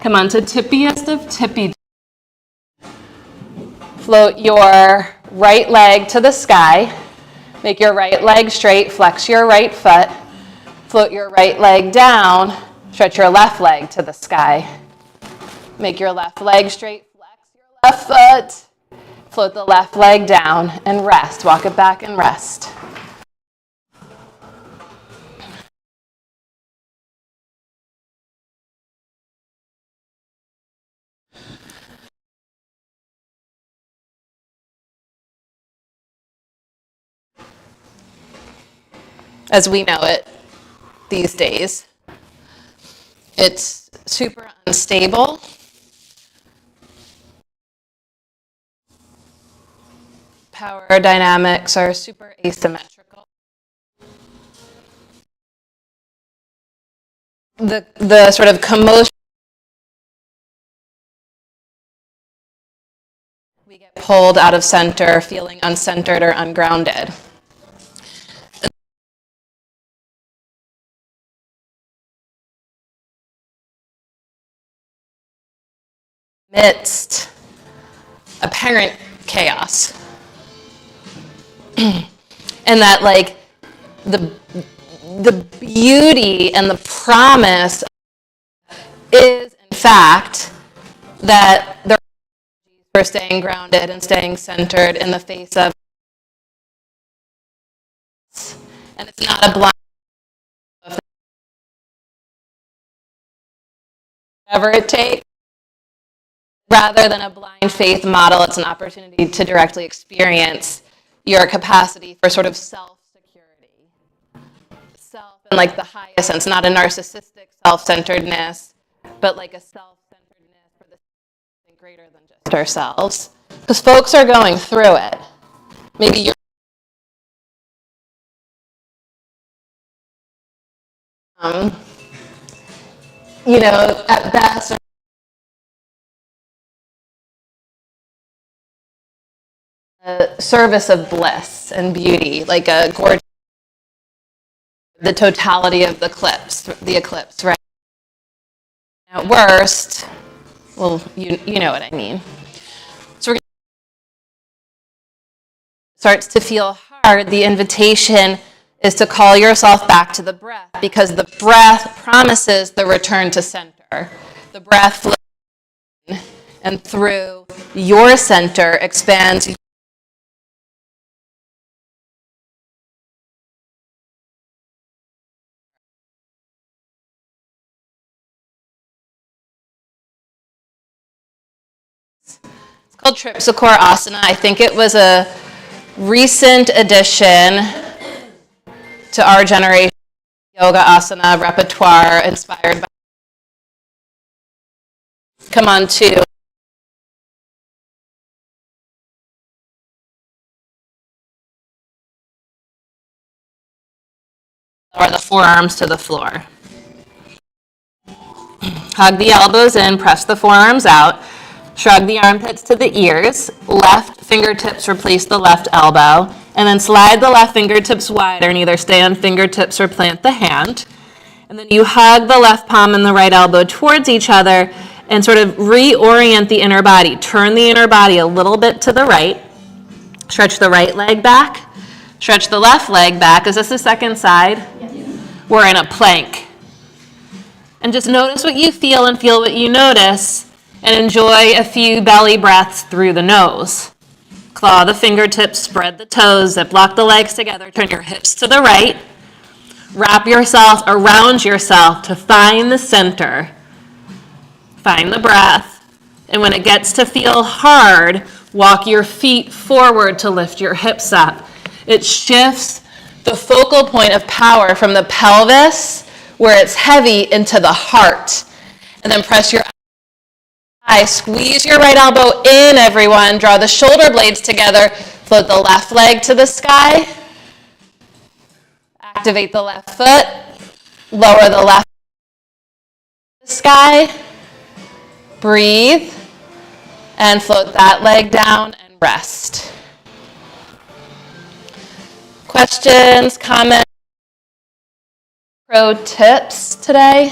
Come on to tippiest of tippy. Float your right leg to the sky. Make your right leg straight, flex your right foot. Float your right leg down, stretch your left leg to the sky. Make your left leg straight, flex your left foot. Float the left leg down and rest. Walk it back and rest. As we know it these days, it's super unstable. Power dynamics are super asymmetrical. The sort of commotion, we get pulled out of center, feeling uncentered or ungrounded. Amidst apparent chaos. And that like the beauty and the promise is in fact that there are for staying grounded and staying centered in the face of, and it's not a blind, whatever it takes. Rather than a blind faith model, it's an opportunity to directly experience your capacity for sort of self-security. Self in like the highest sense, not a narcissistic self-centeredness, but like a self-centeredness for something greater than just ourselves. Because folks are going through it. Maybe you're at best, a service of bliss and beauty, like a gorgeous, the totality of the eclipse, right? At worst, Well, you know what I mean. So we're starts to feel hard, the invitation is to call yourself back to the breath, because the breath promises the return to center. The breath flows in and through your center expands. It's called Tripsakura Asana. I think it was a recent addition to our generation yoga asana repertoire, inspired by come on to or the forearms to the floor. Hug the elbows in, press the forearms out, shrug the armpits to the ears, left fingertips replace the left elbow, and then slide the left fingertips wider and either stay on fingertips or plant the hand. And then you hug the left palm and the right elbow towards each other and sort of reorient the inner body. Turn the inner body a little bit to the right. Stretch the right leg back. Stretch the left leg back. Is this the second side? Yes. We're in a plank. And just notice what you feel and feel what you notice, and enjoy a few belly breaths through the nose. Claw the fingertips, spread the toes, zip lock the legs together, turn your hips to the right. Wrap yourself around yourself to find the center. Find the breath. And when it gets to feel hard, walk your feet forward to lift your hips up. It shifts the focal point of power from the pelvis, where it's heavy, into the heart. And then press your eyes, squeeze your right elbow in, everyone. Draw the shoulder blades together. Float the left leg to the sky. Activate the left foot. Lower the left to the sky. Breathe. And float that leg down and rest. Questions, comments, pro tips today?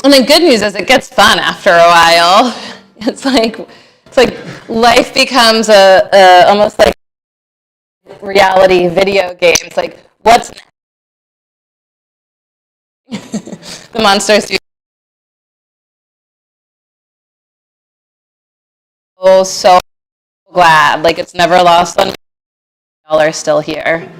And the good news is it gets fun after a while. It's like life becomes a almost like reality video game. It's like, what's next? The monsters do. Oh, so glad. Like, it's never lost on me. Y'all are still here.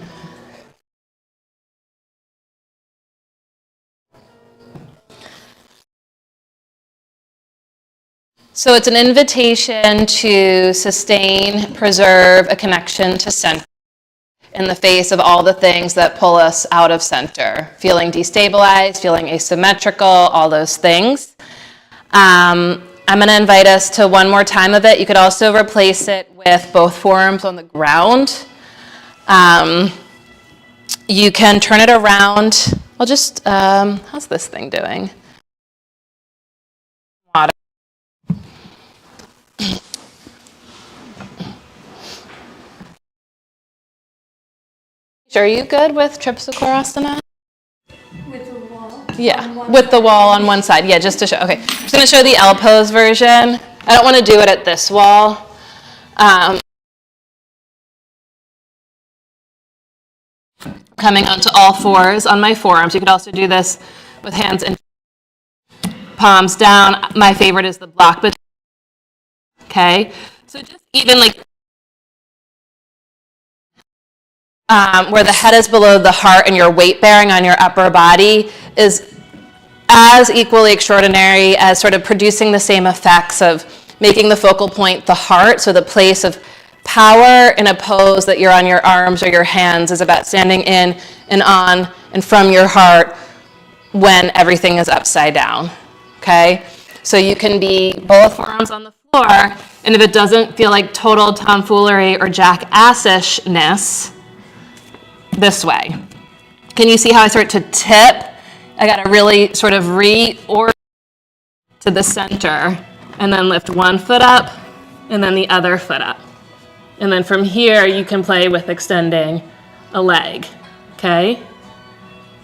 So it's an invitation to sustain, preserve a connection to center in the face of all the things that pull us out of center. Feeling destabilized, feeling asymmetrical, all those things. I'm going to invite us to one more time of it. You could also replace it with both forearms on the ground. You can turn it around. I'll just, how's this thing doing? Water. Are you good with Tripsakura Asana? With the wall? Yeah, with the wall on one side. Yeah, just to show. Okay, I'm just going to show the L pose version. I don't want to do it at this wall. Coming onto all fours on my forearms. You could also do this with hands and palms down. My favorite is the block between. Okay, so just even like where the head is below the heart and your weight bearing on your upper body is as equally extraordinary as sort of producing the same effects of making the focal point the heart. So the place of power in a pose that you're on your arms or your hands is about standing in and on and from your heart when everything is upside down. Okay? So you can be both forearms on the floor, and if it doesn't feel like total tomfoolery or jackassishness, this way. Can you see how I start to tip? I got to really sort of reorient to the center and then lift one foot up and then the other foot up. And then from here, you can play with extending a leg. okay?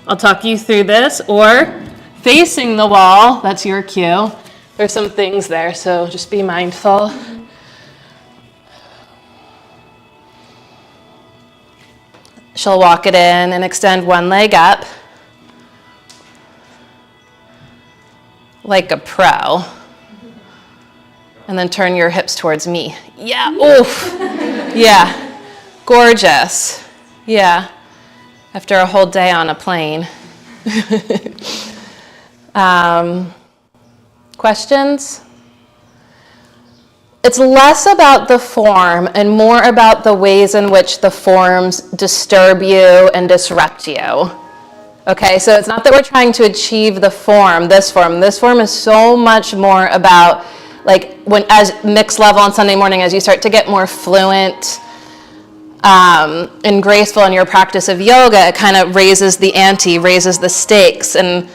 I'll talk you through this, or facing the wall, that's your cue. There's some things there, so just be mindful. She'll walk it in and extend one leg up like a pro. And then turn your hips towards me. Yeah, oof. Yeah, gorgeous. Yeah, after a whole day on a plane. Questions? It's less about the form and more about the ways in which the forms disturb you and disrupt you. Okay, so it's not that we're trying to achieve the form, this form. This form is so much more about, like, when as mixed level on Sunday morning, as you start to get more fluent and graceful in your practice of yoga, it kind of raises the ante, raises the stakes, and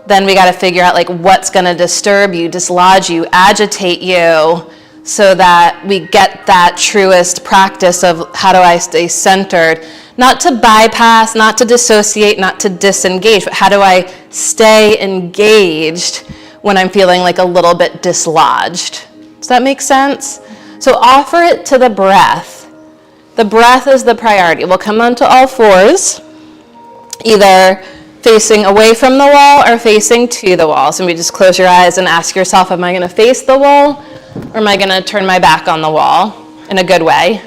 then we got to figure out, like, what's going to disturb you, dislodge you, agitate you, so that we get that truest practice of how do I stay centered. Not to bypass, not to dissociate, not to disengage, but how do I stay engaged when I'm feeling like a little bit dislodged? Does that make sense? So offer it to the breath. The breath is the priority. We'll come onto all fours, either facing away from the wall or facing to the wall. So maybe just close your eyes and ask yourself, am I going to face the wall or am I going to turn my back on the wall in a good way?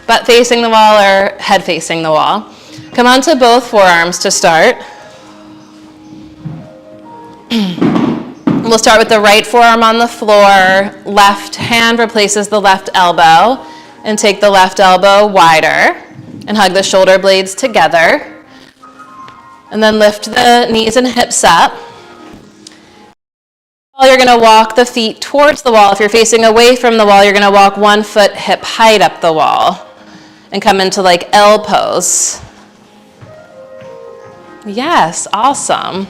Butt facing the wall or head facing the wall. Come onto both forearms to start. We'll start with the right forearm on the floor. Left hand replaces the left elbow. And take the left elbow wider. And hug the shoulder blades together. And then lift the knees and hips up. You're going to walk the feet towards the wall. If you're facing away from the wall, you're going to walk 1 foot hip height up the wall and come into like L pose. Yes, awesome.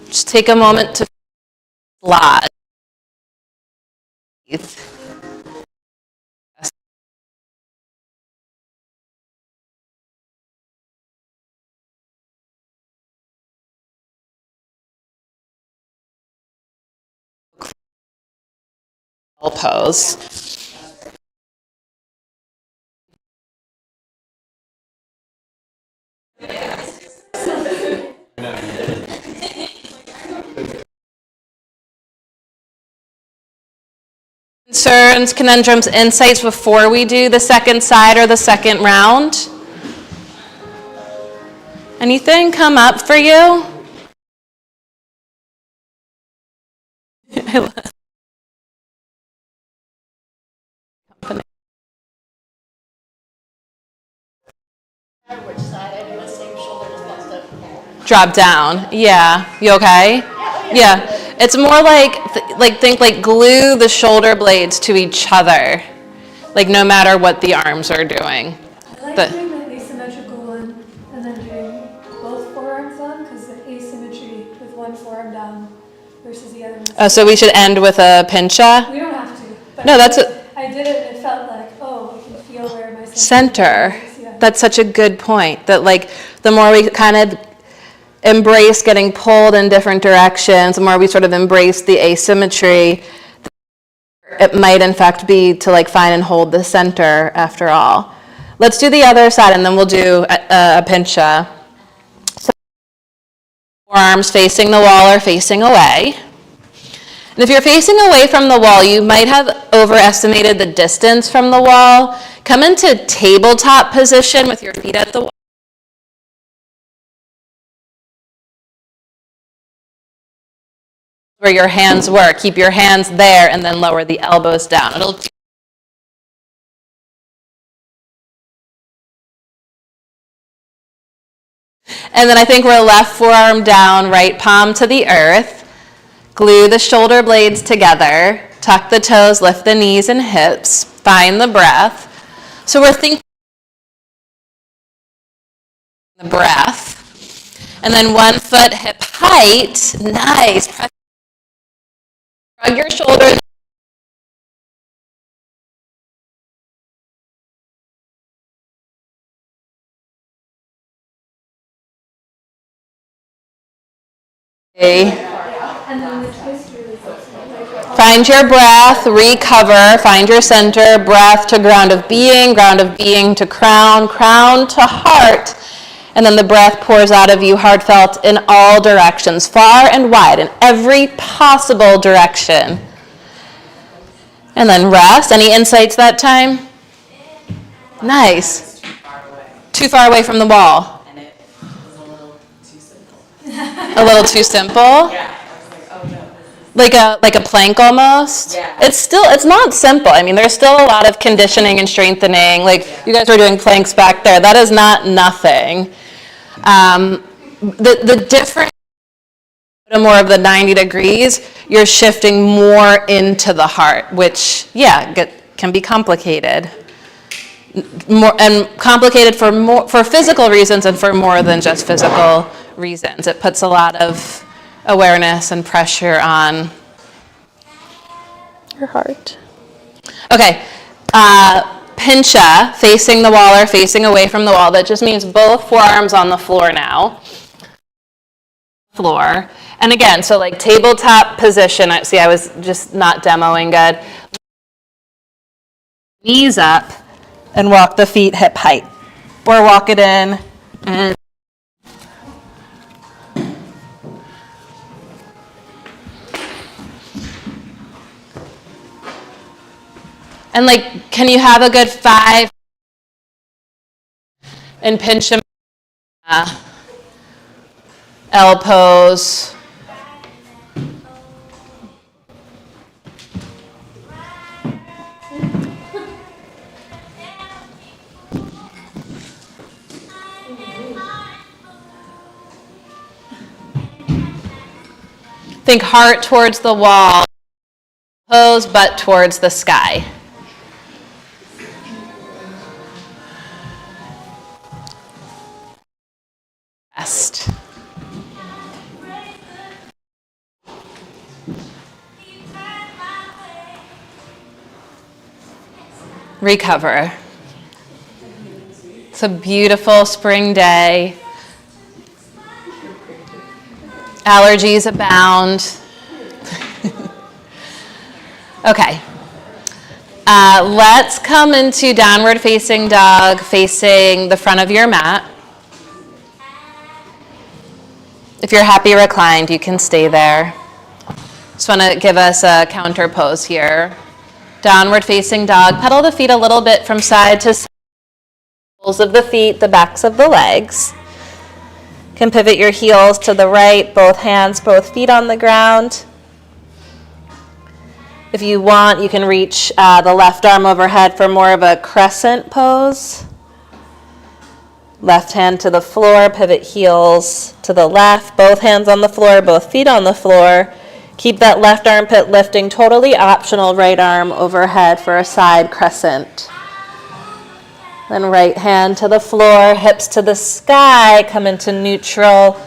Just take a moment to lodge. Pose. Concerns, conundrums, insights before we do the second side or the second round? Anything come up for you? Which side I do the same shoulder just to Drop down. Yeah. You okay? Yeah. It's more like think like glue the shoulder blades to each other. Like no matter what the arms are doing. I like doing the asymmetrical one and then doing both forearms on because the asymmetry with one forearm down versus the other. So we should end with a pincha? We don't have to. But No, that's I did it and it felt like, oh, I can feel where my center. is. Yeah. That's such a good point. That like the more we kind of embrace getting pulled in different directions, the more we sort of embrace the asymmetry, it might in fact be to like find and hold the center after all. Let's do the other side and then we'll do a pincha. So forearms facing the wall or facing away. And if you're facing away from the wall, you might have overestimated the distance from the wall. Come into tabletop position with your feet at the wall. Where your hands were. Keep your hands there and then lower the elbows down. And then I think we're left forearm down, right palm to the earth. Glue the shoulder blades together. Tuck the toes, lift the knees and hips. Find the breath. So we're thinking the breath. And then 1 foot hip height. Nice. Shrug your shoulders. And then the twist releases. Find your breath, recover, find your center, breath to ground of being to crown, crown to heart. And then the breath pours out of you heartfelt in all directions, far and wide, in every possible direction. And then rest. Any insights that time? Nice. Too far away from the wall. And it was a little too simple. A little too simple? Yeah. I was like, oh no, this is... Like a plank almost? Yeah. It's not simple. I mean, there's still a lot of conditioning and strengthening. Like, you guys were doing planks back there. That is not nothing. The difference, more of the 90 degrees, you're shifting more into the heart, which, can be complicated. Complicated for physical reasons and for more than just physical reasons. It puts a lot of awareness and pressure on your heart. Okay, pincha, facing the wall or facing away from the wall. That just means both forearms on the floor now. Floor. And again, so like tabletop position. See, I was just not demoing good. Knees up and walk the feet hip height. Or walk it in and can you have a good 5 and pinch them, L pose. Think heart towards the wall, pose, butt towards the sky. Rest. Recover. It's a beautiful spring day. Allergies abound. Okay. Let's come into downward facing dog, facing the front of your mat. If you're happy reclined, you can stay there. Just want to give us a counter pose here. Downward facing dog. Pedal the feet a little bit from side to side. Soles of the feet, the backs of the legs. You can pivot your heels to the right, both hands, both feet on the ground. If you want, you can reach the left arm overhead for more of a crescent pose. Left hand to the floor, pivot heels to the left, both hands on the floor, both feet on the floor. Keep that left armpit lifting, totally optional right arm overhead for a side crescent. Then right hand to the floor, hips to the sky, come into neutral.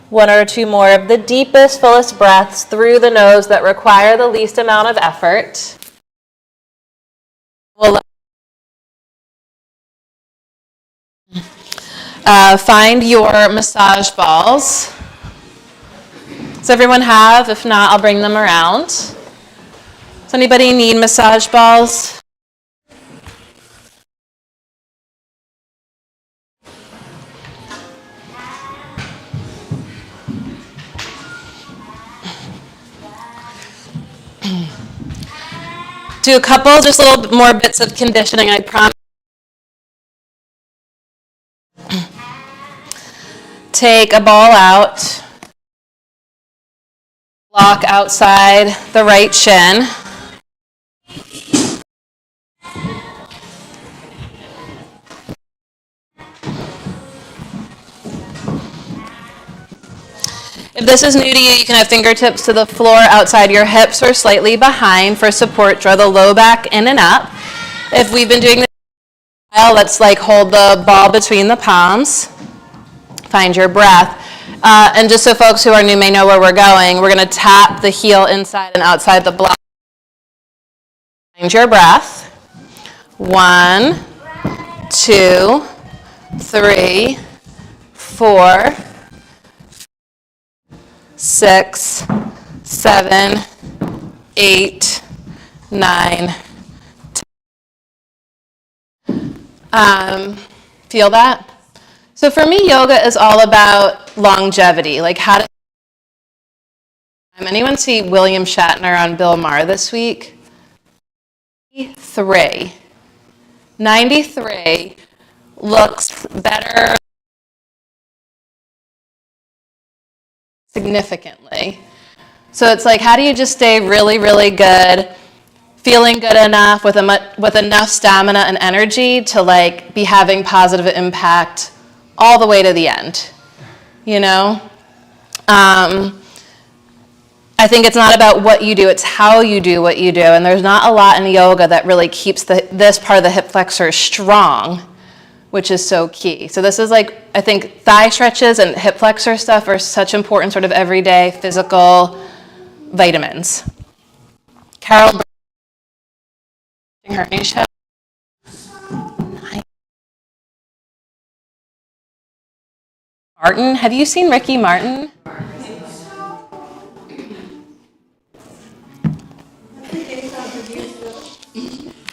1 or 2 more of the deepest, fullest breaths through the nose that require the least amount of effort. Find your massage balls. Does everyone have? If not, I'll bring them around. Does anybody need massage balls? Do a couple, just little more bits of conditioning, I promise. Take a ball out. Lock outside the right shin. If this is new to you, you can have fingertips to the floor outside your hips or slightly behind for support. Draw the low back in and up. If we've been doing this for a while, let's hold the ball between the palms. Find your breath. And just so folks who are new may know where we're going, we're going to tap the heel inside and outside the block. Find your breath. 1, 2, 3, 4, 6, 7, 8, 9, 10. Feel that? So for me, yoga is all about longevity. Like how to... Anyone see William Shatner on Bill Maher this week? 93 looks better significantly. So it's like, how do you just stay really, really good, feeling good enough with enough stamina and energy to like be having positive impact all the way to the end, you know? I think it's not about what you do, it's how you do what you do. And there's not a lot in yoga that really keeps this part of the hip flexor strong, which is so key. So this is like, I think thigh stretches and hip flexor stuff are such important sort of everyday physical vitamins. Carol, her new show. Martin, have you seen Ricky Martin?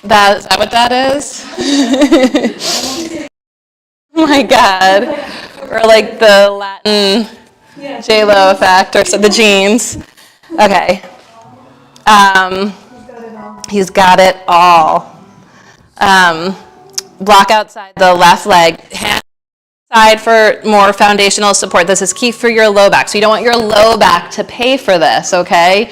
Is that what that is? Oh my God. Or like the Latin J-Lo effect or so, the jeans. Okay. He's got it all. Block outside the left leg. Hand side for more foundational support. This is key for your low back. So you don't want your low back to pay for this, okay?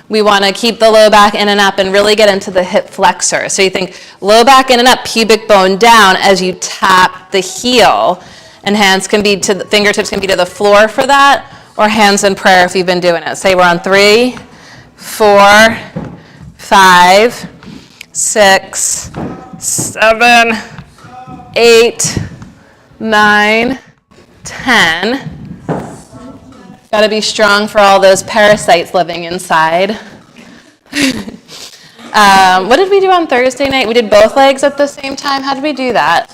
We want to keep the low back in and up and really get into the hip flexor. So you think low back in and up, pubic bone down as you tap the heel. And fingertips can be to the floor for that, or hands in prayer if you've been doing it. Say we're on 3, 4, 5, 6, 7, 8, 9, 10. Got to be strong for all those parasites living inside. What did we do on Thursday night? We did both legs at the same time. How did we do that?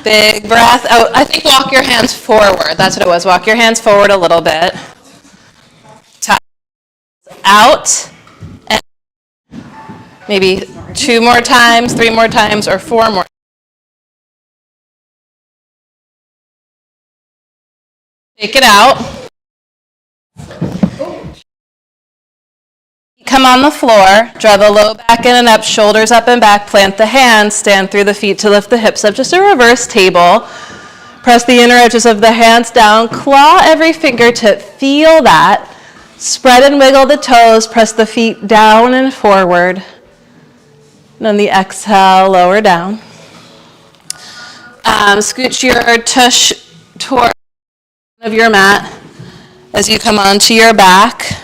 Big breath. Oh, I think walk your hands forward. That's what it was. Walk your hands forward a little bit. Out. And maybe 2 more times, 3 more times, or 4 more. Take it out. Come on the floor, draw the low back in and up, shoulders up and back, plant the hands, stand through the feet to lift the hips up, just a reverse table. Press the inner edges of the hands down, claw every fingertip, feel that. Spread and wiggle the toes, press the feet down and forward. And on the exhale, lower down. Scooch your tush toward of your mat as you come onto your back.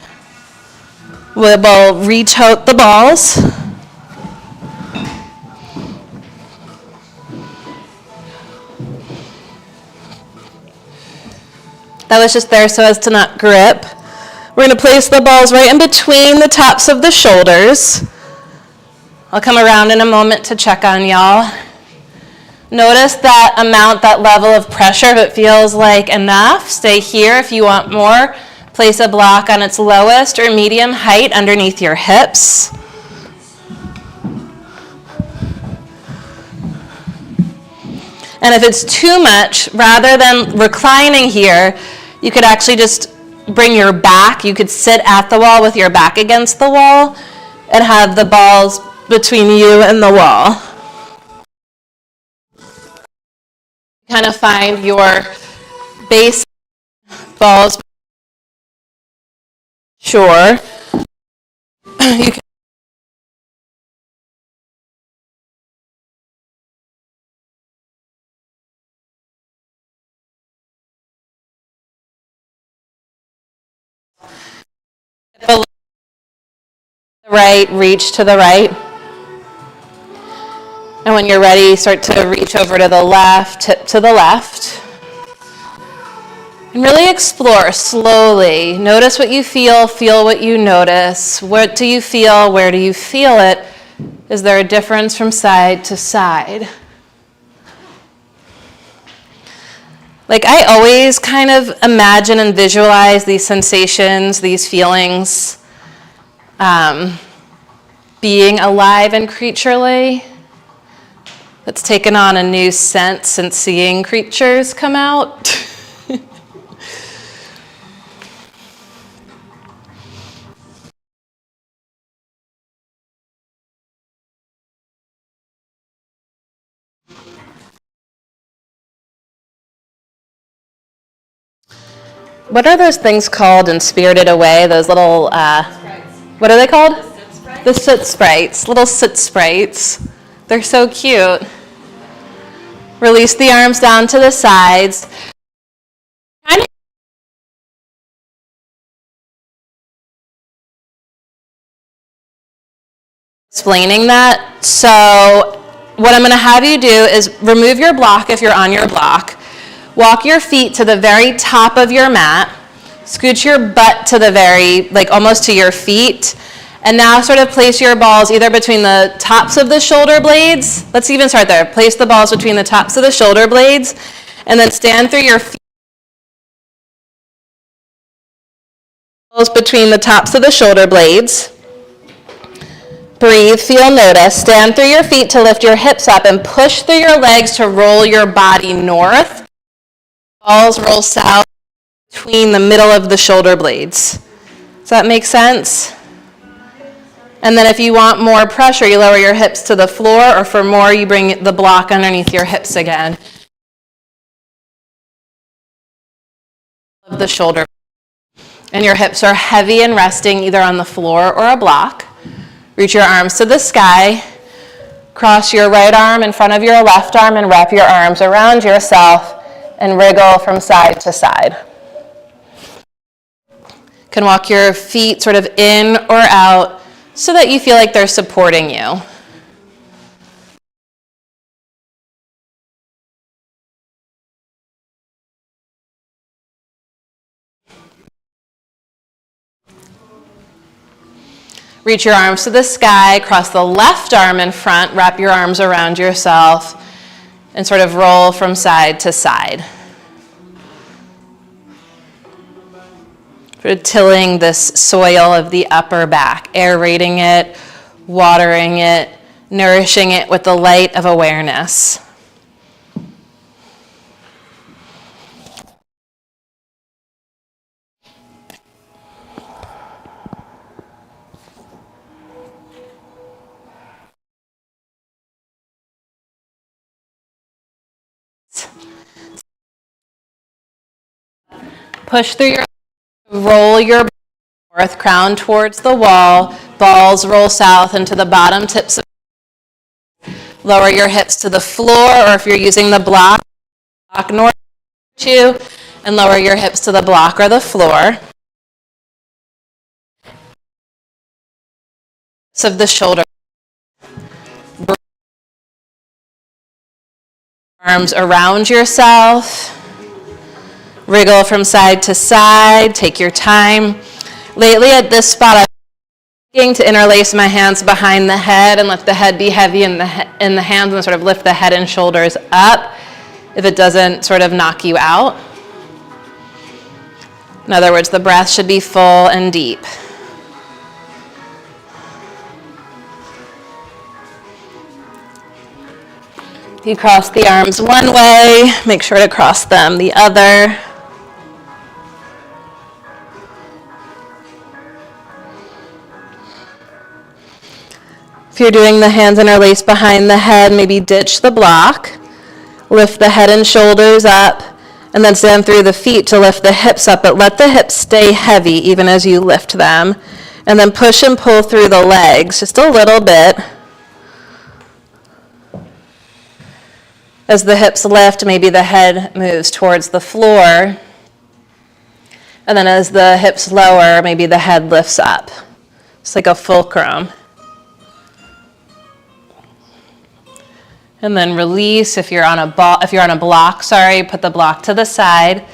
We'll retote the balls. That was just there so as to not grip. We're going to place the balls right in between the tops of the shoulders. I'll come around in a moment to check on y'all. Notice that amount, that level of pressure. If it feels like enough, stay here. If you want more, place a block on its lowest or medium height underneath your hips. And if it's too much, rather than reclining here, you could actually just bring your back. You could sit at the wall with your back against the wall and have the balls between you and the wall. Kind of find your base balls. Sure. You can Right, reach to the right. And when you're ready, start to reach over to the left, tip to the left. And really explore slowly. Notice what you feel what you notice. What do you feel? Where do you feel it? Is there a difference from side to side? Like I always kind of imagine and visualize these sensations, these feelings, being alive and creaturely. It's taken on a new sense since seeing creatures come out. What are those things called in Spirited Away? Those little, what are they called? The soot sprites. Little soot sprites. They're so cute. Release the arms down to the sides. Kind of explaining that. So what I'm going to have you do is remove your block if you're on your block. Walk your feet to the very top of your mat. Scoot your butt to the very, like almost to your feet. And now sort of place your balls either between the tops of the shoulder blades. Let's even start there. Place the balls between the tops of the shoulder blades. And then stand through your feet. Balls between the tops of the shoulder blades. Breathe, feel, notice. Stand through your feet to lift your hips up and push through your legs to roll your body north. Balls roll south between the middle of the shoulder blades. Does that make sense? And then if you want more pressure, you lower your hips to the floor, or for more, you bring the block underneath your hips again. Of the shoulder. And your hips are heavy and resting either on the floor or a block. Reach your arms to the sky. Cross your right arm in front of your left arm and wrap your arms around yourself and wriggle from side to side. You can walk your feet sort of in or out so that you feel like they're supporting you. Reach your arms to the sky, cross the left arm in front, wrap your arms around yourself, and sort of roll from side to side. Sort of tilling this soil of the upper back, aerating it, watering it, nourishing it with the light of awareness. Push through your, roll your north, crown towards the wall, balls roll south into the bottom tips of, lower your hips to the floor, or if you're using the block north to, and lower your hips to the block or the floor. Of the shoulder. Arms around yourself. Wriggle from side to side. Take your time. Lately at this spot, I'm beginning to interlace my hands behind the head and let the head be heavy in the hands and sort of lift the head and shoulders up if it doesn't sort of knock you out. In other words, the breath should be full and deep. If you cross the arms one way, make sure to cross them the other. If you're doing the hands interlaced behind the head, maybe ditch the block. Lift the head and shoulders up, and then stand through the feet to lift the hips up, but let the hips stay heavy even as you lift them. And then push and pull through the legs just a little bit. As the hips lift, maybe the head moves towards the floor. And then as the hips lower, maybe the head lifts up. just like a fulcrum. And then release. If you're on a block, put the block to the side.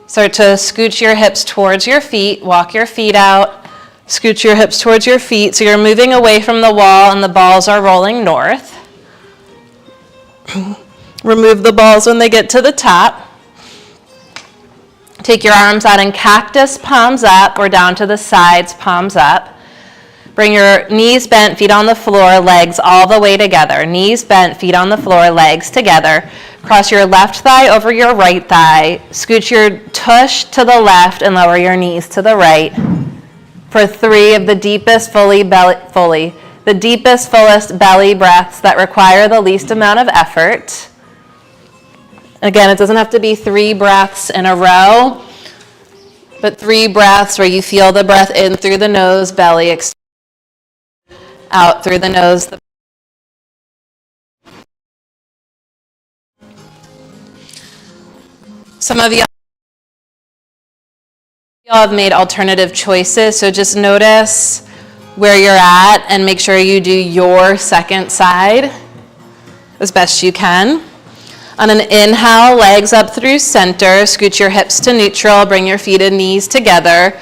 Start to scooch your hips towards your feet, walk your feet out, scooch your hips towards your feet. So you're moving away from the wall and the balls are rolling north. Remove the balls when they get to the top. Take your arms out in cactus, palms up, or down to the sides, palms up. Bring your knees bent, feet on the floor, legs all the way together. Knees bent, feet on the floor, legs together. Cross your left thigh over your right thigh. Scoot your tush to the left and lower your knees to the right. For 3 of the deepest, fullest belly breaths that require the least amount of effort. Again, it doesn't have to be 3 breaths in a row, but 3 breaths where you feel the breath in through the nose, belly, out through the nose. Some of you have made alternative choices, so just notice where you're at and make sure you do your second side as best you can. On an inhale, legs up through center, scoot your hips to neutral, bring your feet and knees together.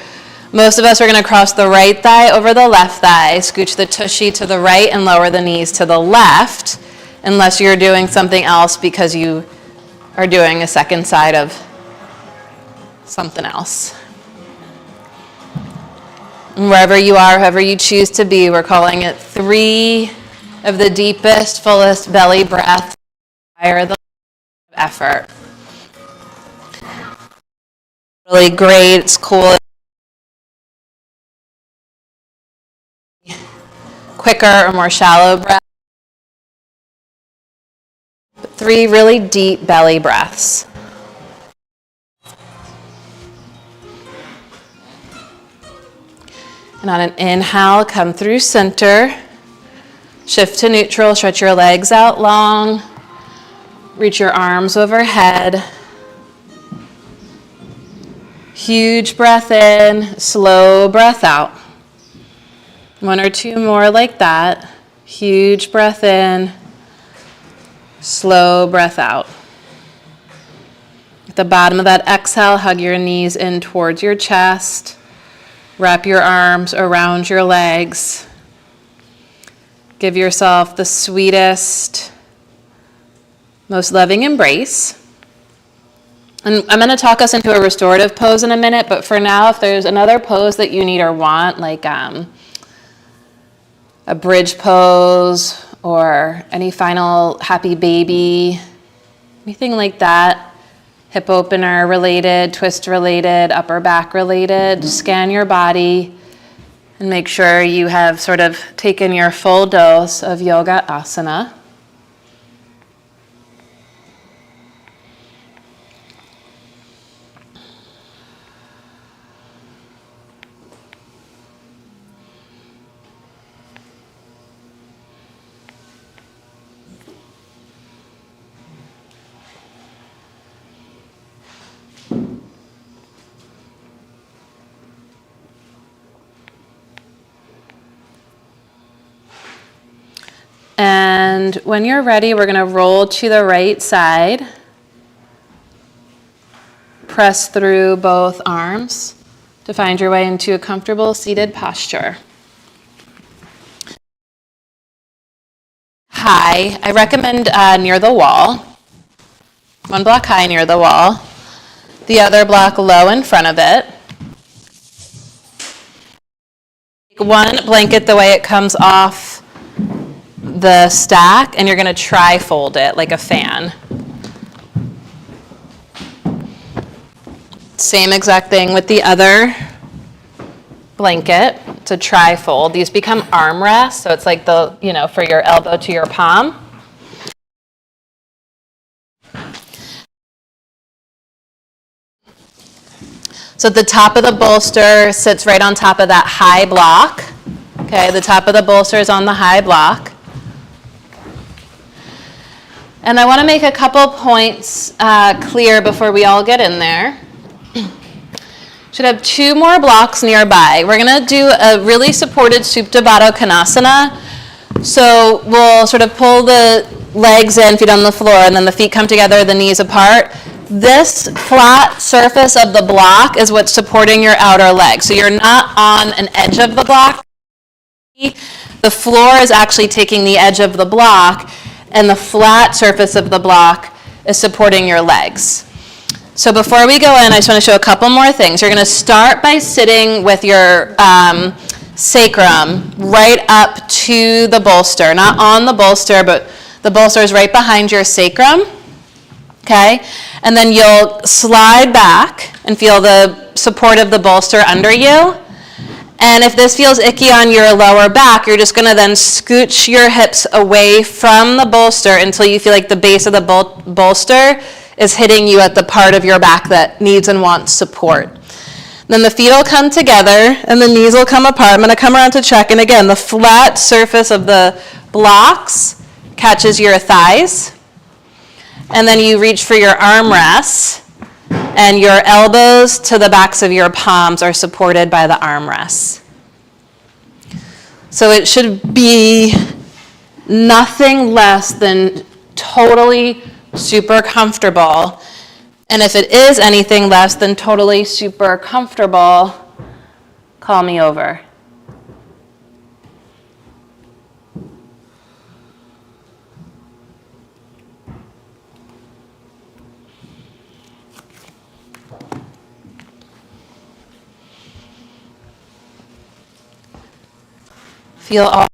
Most of us are going to cross the right thigh over the left thigh, scooch the tushy to the right and lower the knees to the left, unless you're doing something else because you are doing a second side of something else. And wherever you are, however you choose to be, we're calling it 3 of the deepest, fullest belly breaths. Higher the effort. Really great, it's cool. Quicker or more shallow breath. 3 really deep belly breaths. And on an inhale, come through center. Shift to neutral, stretch your legs out long. Reach your arms overhead. Huge breath in, slow breath out. 1 or 2 more like that. Huge breath in, slow breath out. At the bottom of that exhale, hug your knees in towards your chest. Wrap your arms around your legs. Give yourself the sweetest, most loving embrace. And I'm going to talk us into a restorative pose in a minute, but for now, if there's another pose that you need or want, like a bridge pose or any final happy baby, anything like that, hip opener related, twist related, upper back related, scan your body and make sure you have sort of taken your full dose of yoga asana. And when you're ready, we're going to roll to the right side. Press through both arms to find your way into a comfortable seated posture. High, I recommend near the wall. 1 block high near the wall. The other block low in front of it. Take 1 blanket the way it comes off the stack, and you're going to tri-fold it like a fan. Same exact thing with the other blanket. It's a tri-fold. These become armrests, so it's like the, for your elbow to your palm. So the top of the bolster sits right on top of that high block. Okay, the top of the bolster is on the high block. And I want to make a couple points clear before we all get in there. Should have 2 more blocks nearby. We're gonna do a really supported Supta Baddha Konasana. So we'll sort of pull the legs in, feet on the floor, and then the feet come together, the knees apart. This flat surface of the block is what's supporting your outer leg. So you're not on an edge of the block. The floor is actually taking the edge of the block, and the flat surface of the block is supporting your legs. So before we go in, I just want to show a couple more things. You're going to start by sitting with your sacrum right up to the bolster. Not on the bolster, but the bolster is right behind your sacrum. Okay? And then you'll slide back and feel the support of the bolster under you. And if this feels icky on your lower back, you're just going to then scooch your hips away from the bolster until you feel like the base of the bolster is hitting you at the part of your back that needs and wants support. Then the feet will come together and the knees will come apart. I'm going to come around to check. And again, the flat surface of the blocks catches your thighs. And then you reach for your armrests, and your elbows to the backs of your palms are supported by the armrests. So it should be nothing less than totally super comfortable. And if it is anything less than totally super comfortable, call me over. Feel all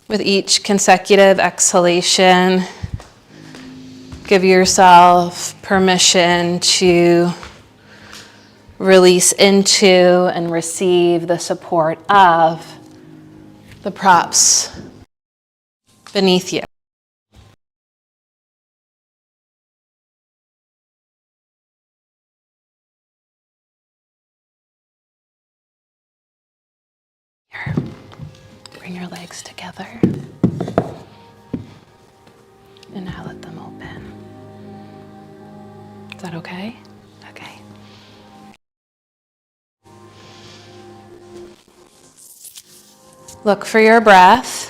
with each consecutive exhalation, give yourself permission to release into and receive the support of the props beneath you. Here, bring your legs together and now let them open. Is that okay? Okay. Look for your breath.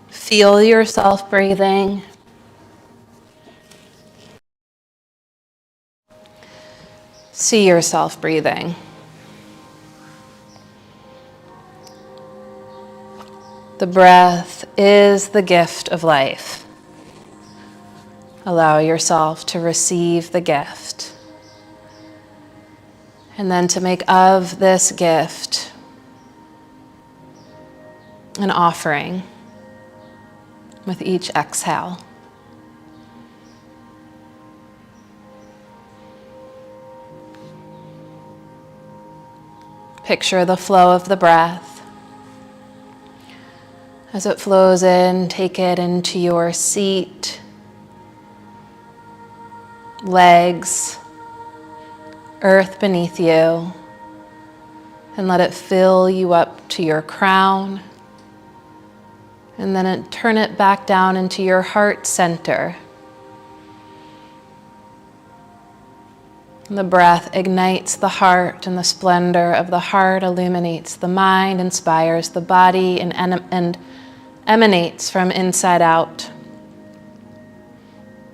Feel yourself breathing. See yourself breathing. The breath is the gift of life. Allow yourself to receive the gift. And then to make of this gift an offering with each exhale. Picture the flow of the breath. As it flows in, take it into your seat, legs, earth beneath you, and let it fill you up to your crown. And then turn it back down into your heart center. The breath ignites the heart, and the splendor of the heart illuminates the mind, inspires the body, and emanates from inside out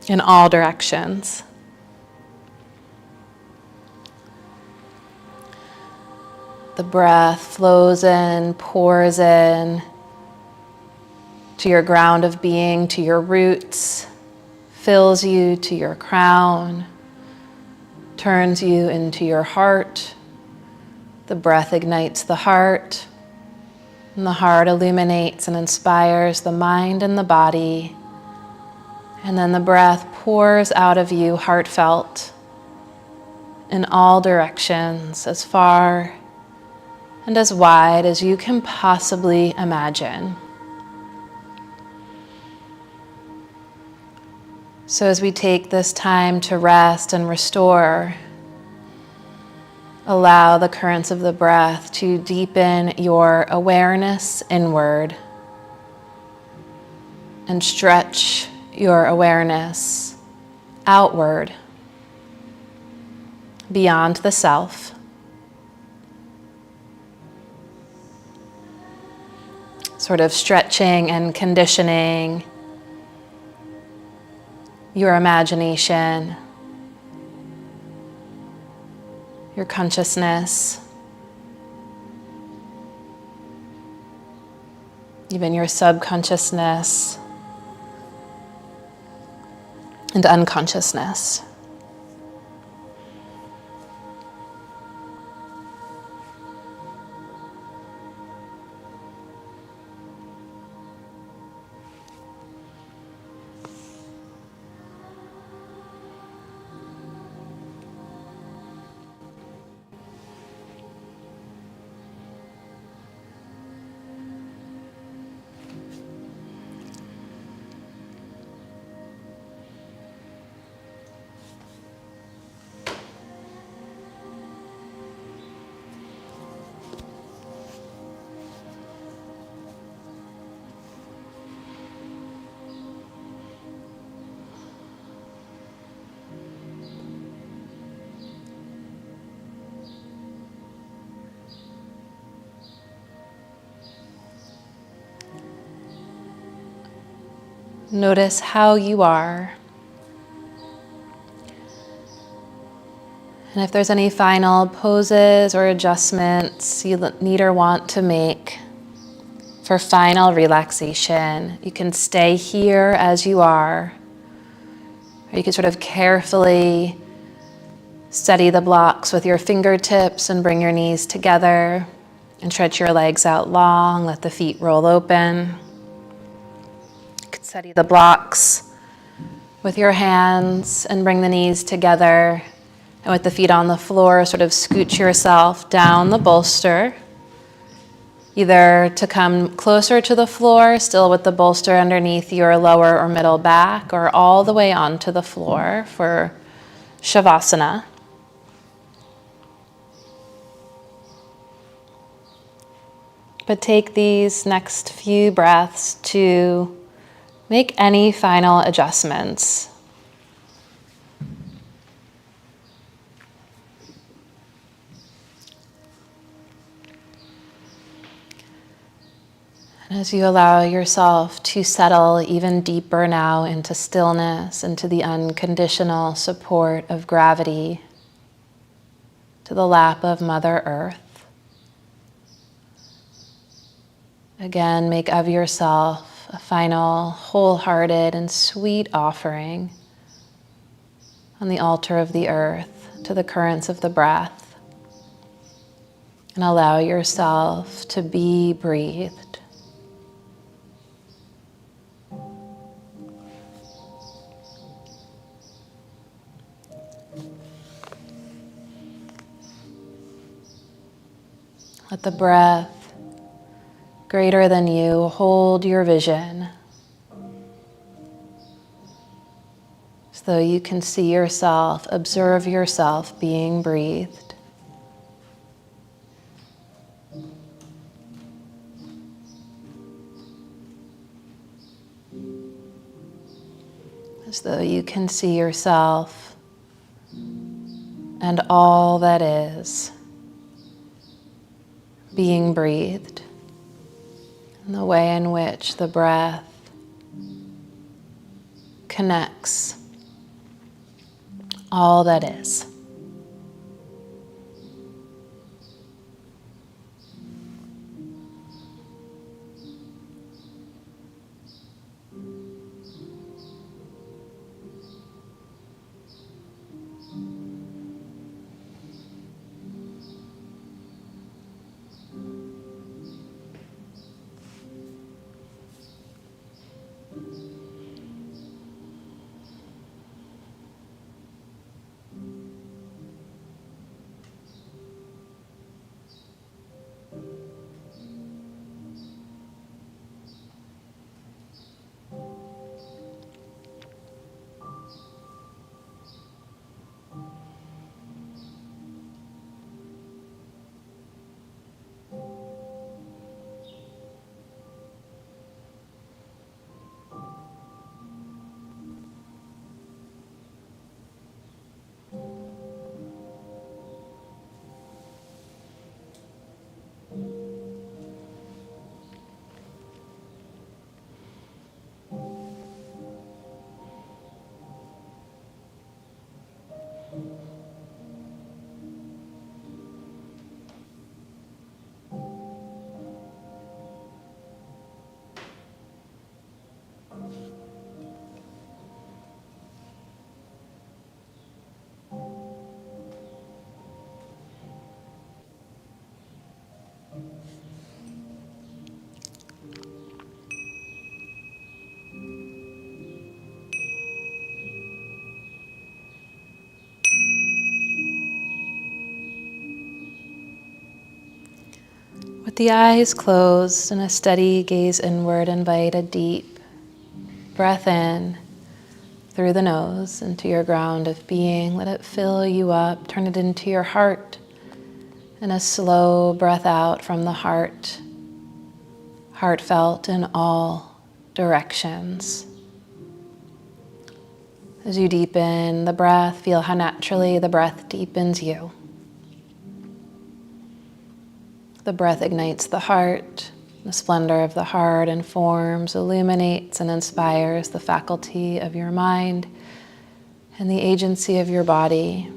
in all directions. The breath flows in, pours in to your ground of being, to your roots, fills you to your crown, turns you into your heart. The breath ignites the heart, and the heart illuminates and inspires the mind and the body. And then the breath pours out of you heartfelt in all directions, as far and as wide as you can possibly imagine. So as we take this time to rest and restore, allow the currents of the breath to deepen your awareness inward and stretch your awareness outward beyond the self. Sort of stretching and conditioning your imagination, your consciousness, even your subconsciousness and unconsciousness. Notice how you are. And if there's any final poses or adjustments you need or want to make for final relaxation, you can stay here as you are. Or you can sort of carefully steady the blocks with your fingertips and bring your knees together and stretch your legs out long, let the feet roll open. Steady the blocks with your hands and bring the knees together. And with the feet on the floor, sort of scoot yourself down the bolster, either to come closer to the floor, still with the bolster underneath your lower or middle back, or all the way onto the floor for Shavasana. But take these next few breaths to make any final adjustments. And as you allow yourself to settle even deeper now into stillness, into the unconditional support of gravity, to the lap of Mother Earth, again, make of yourself a final, wholehearted and sweet offering on the altar of the earth to the currents of the breath. And allow yourself to be breathed. Let the breath, greater than you, hold your vision, as though you can see yourself, observe yourself being breathed. As though you can see yourself and all that is being breathed. And the way in which the breath connects all that is. the eyes closed and a steady gaze inward, invite a deep breath in through the nose into your ground of being. Let it fill you up. Turn it into your heart. And a slow breath out from the heart, heartfelt in all directions. As you deepen the breath, feel how naturally the breath deepens you. The breath ignites the heart. The splendor of the heart informs, illuminates, and inspires the faculty of your mind and the agency of your body.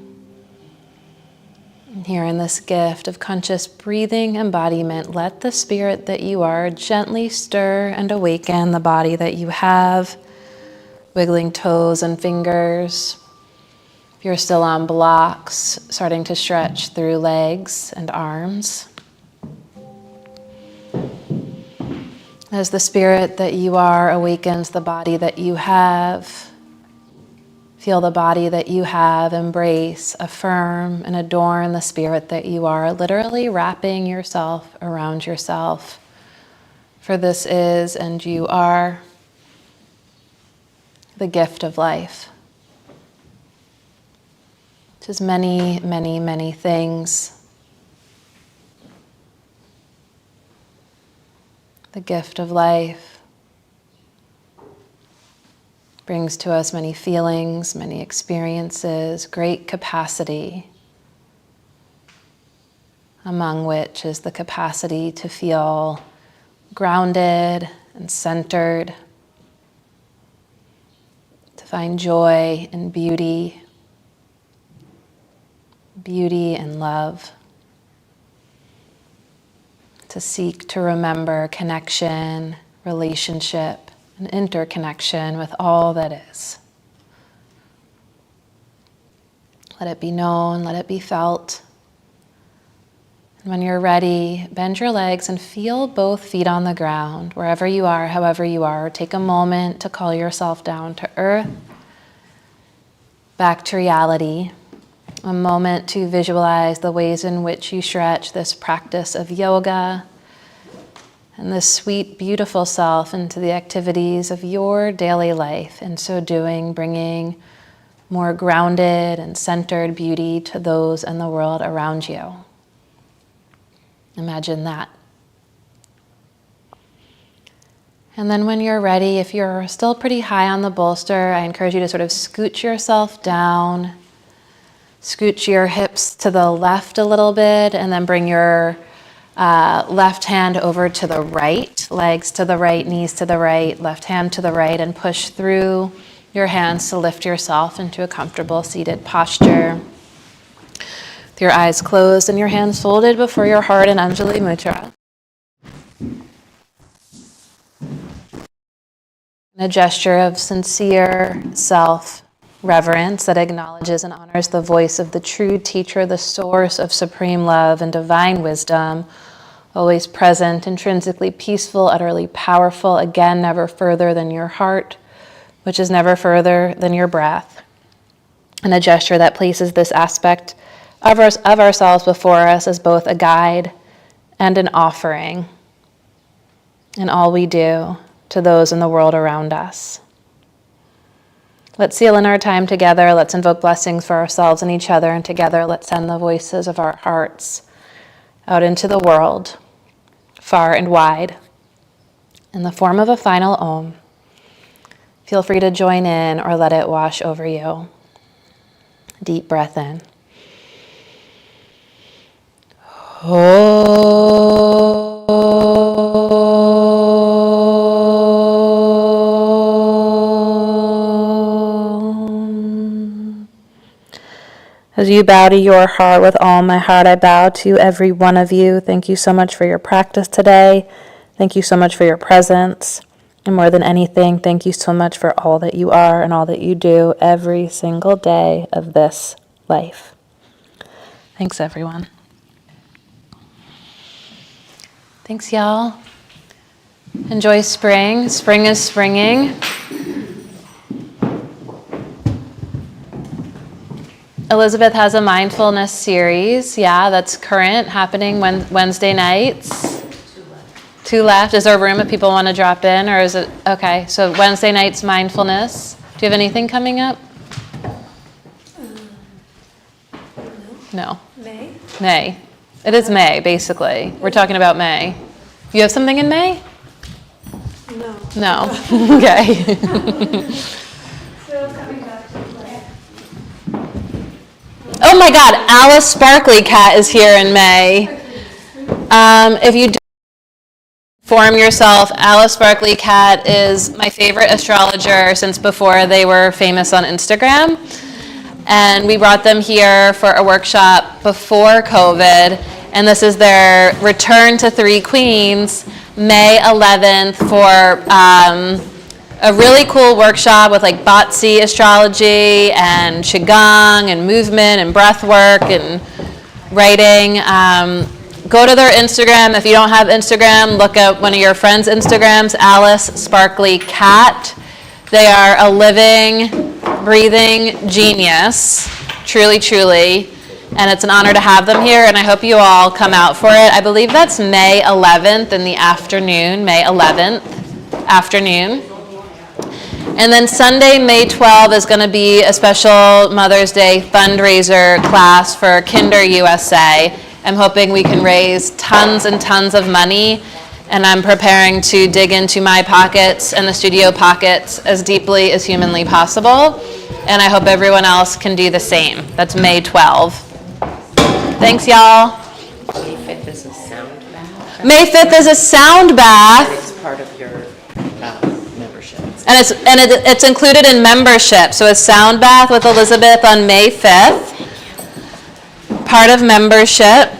And here in this gift of conscious breathing embodiment, let the spirit that you are gently stir and awaken the body that you have, wiggling toes and fingers. If you're still on blocks, starting to stretch through legs and arms. As the spirit that you are awakens the body that you have, feel the body that you have embrace, affirm, and adorn the spirit that you are, literally wrapping yourself around yourself. For this is, and you are, the gift of life. It is many, many, many things. The gift of life brings to us many feelings, many experiences, great capacity, among which is the capacity to feel grounded and centered, to find joy and beauty and love, to seek to remember connection, relationship, and interconnection with all that is. Let it be known, let it be felt. And when you're ready, bend your legs and feel both feet on the ground, wherever you are, however you are. Take a moment to call yourself down to earth, back to reality. A moment to visualize the ways in which you stretch this practice of yoga and this sweet, beautiful self into the activities of your daily life. In so doing, bringing more grounded and centered beauty to those in the world around you. Imagine that. And then when you're ready, if you're still pretty high on the bolster, I encourage you to sort of scooch yourself down. Scooch your hips to the left a little bit, and then bring your left hand over to the right, legs to the right, knees to the right, left hand to the right, and push through your hands to lift yourself into a comfortable seated posture. With your eyes closed and your hands folded before your heart in Anjali Mudra. A gesture of sincere self-reverence that acknowledges and honors the voice of the true teacher, the source of supreme love and divine wisdom, always present, intrinsically peaceful, utterly powerful, again, never further than your heart, which is never further than your breath. And a gesture that places this aspect of ourselves before us as both a guide and an offering in all we do to those in the world around us. Let's seal in our time together. Let's invoke blessings for ourselves and each other, and together let's send the voices of our hearts out into the world, far and wide, in the form of a final Om. Feel free to join in or let it wash over you. Deep breath in. As you bow to your heart, with all my heart, I bow to every one of you. Thank you so much for your practice today. Thank you so much for your presence. And more than anything, thank you so much for all that you are and all that you do every single day of this life. Thanks, everyone. Thanks, y'all. Enjoy spring. Spring is springing. Elizabeth has a mindfulness series, that's current, happening Wednesday nights. 2 left. Is there room if people want to drop in, or is it, okay, so Wednesday night's mindfulness. Do you have anything coming up? No. May? May. It is May, basically. We're talking about May. You have something in May? No. No. Okay. So coming back to play. Oh my God, Alice Sparkly Cat is here in May. If you don't inform yourself, Alice Sparkly Cat is my favorite astrologer since before they were famous on Instagram. And we brought them here for a workshop before COVID. And this is their return to Three Queens, May 11th, for a really cool workshop with like Batsi astrology and Qigong and movement and breath work and writing. Go to their Instagram. If you don't have Instagram, look at one of your friends' Instagrams, Alice Sparkly Cat. They are a living, breathing genius, truly, truly. And it's an honor to have them here, and I hope you all come out for it. I believe that's May 11th in the afternoon, May 11th afternoon. And then Sunday, May 12th is going to be a special Mother's Day fundraiser class for Kinder USA. I'm hoping we can raise tons and tons of money, and I'm preparing to dig into my pockets and the studio pockets as deeply as humanly possible. And I hope everyone else can do the same. That's May 12th. Thanks, y'all. May 5th is a sound bath. May 5th is a sound bath. It's part of your membership. And it's included in membership. So a sound bath with Elizabeth on May 5th. Part of membership.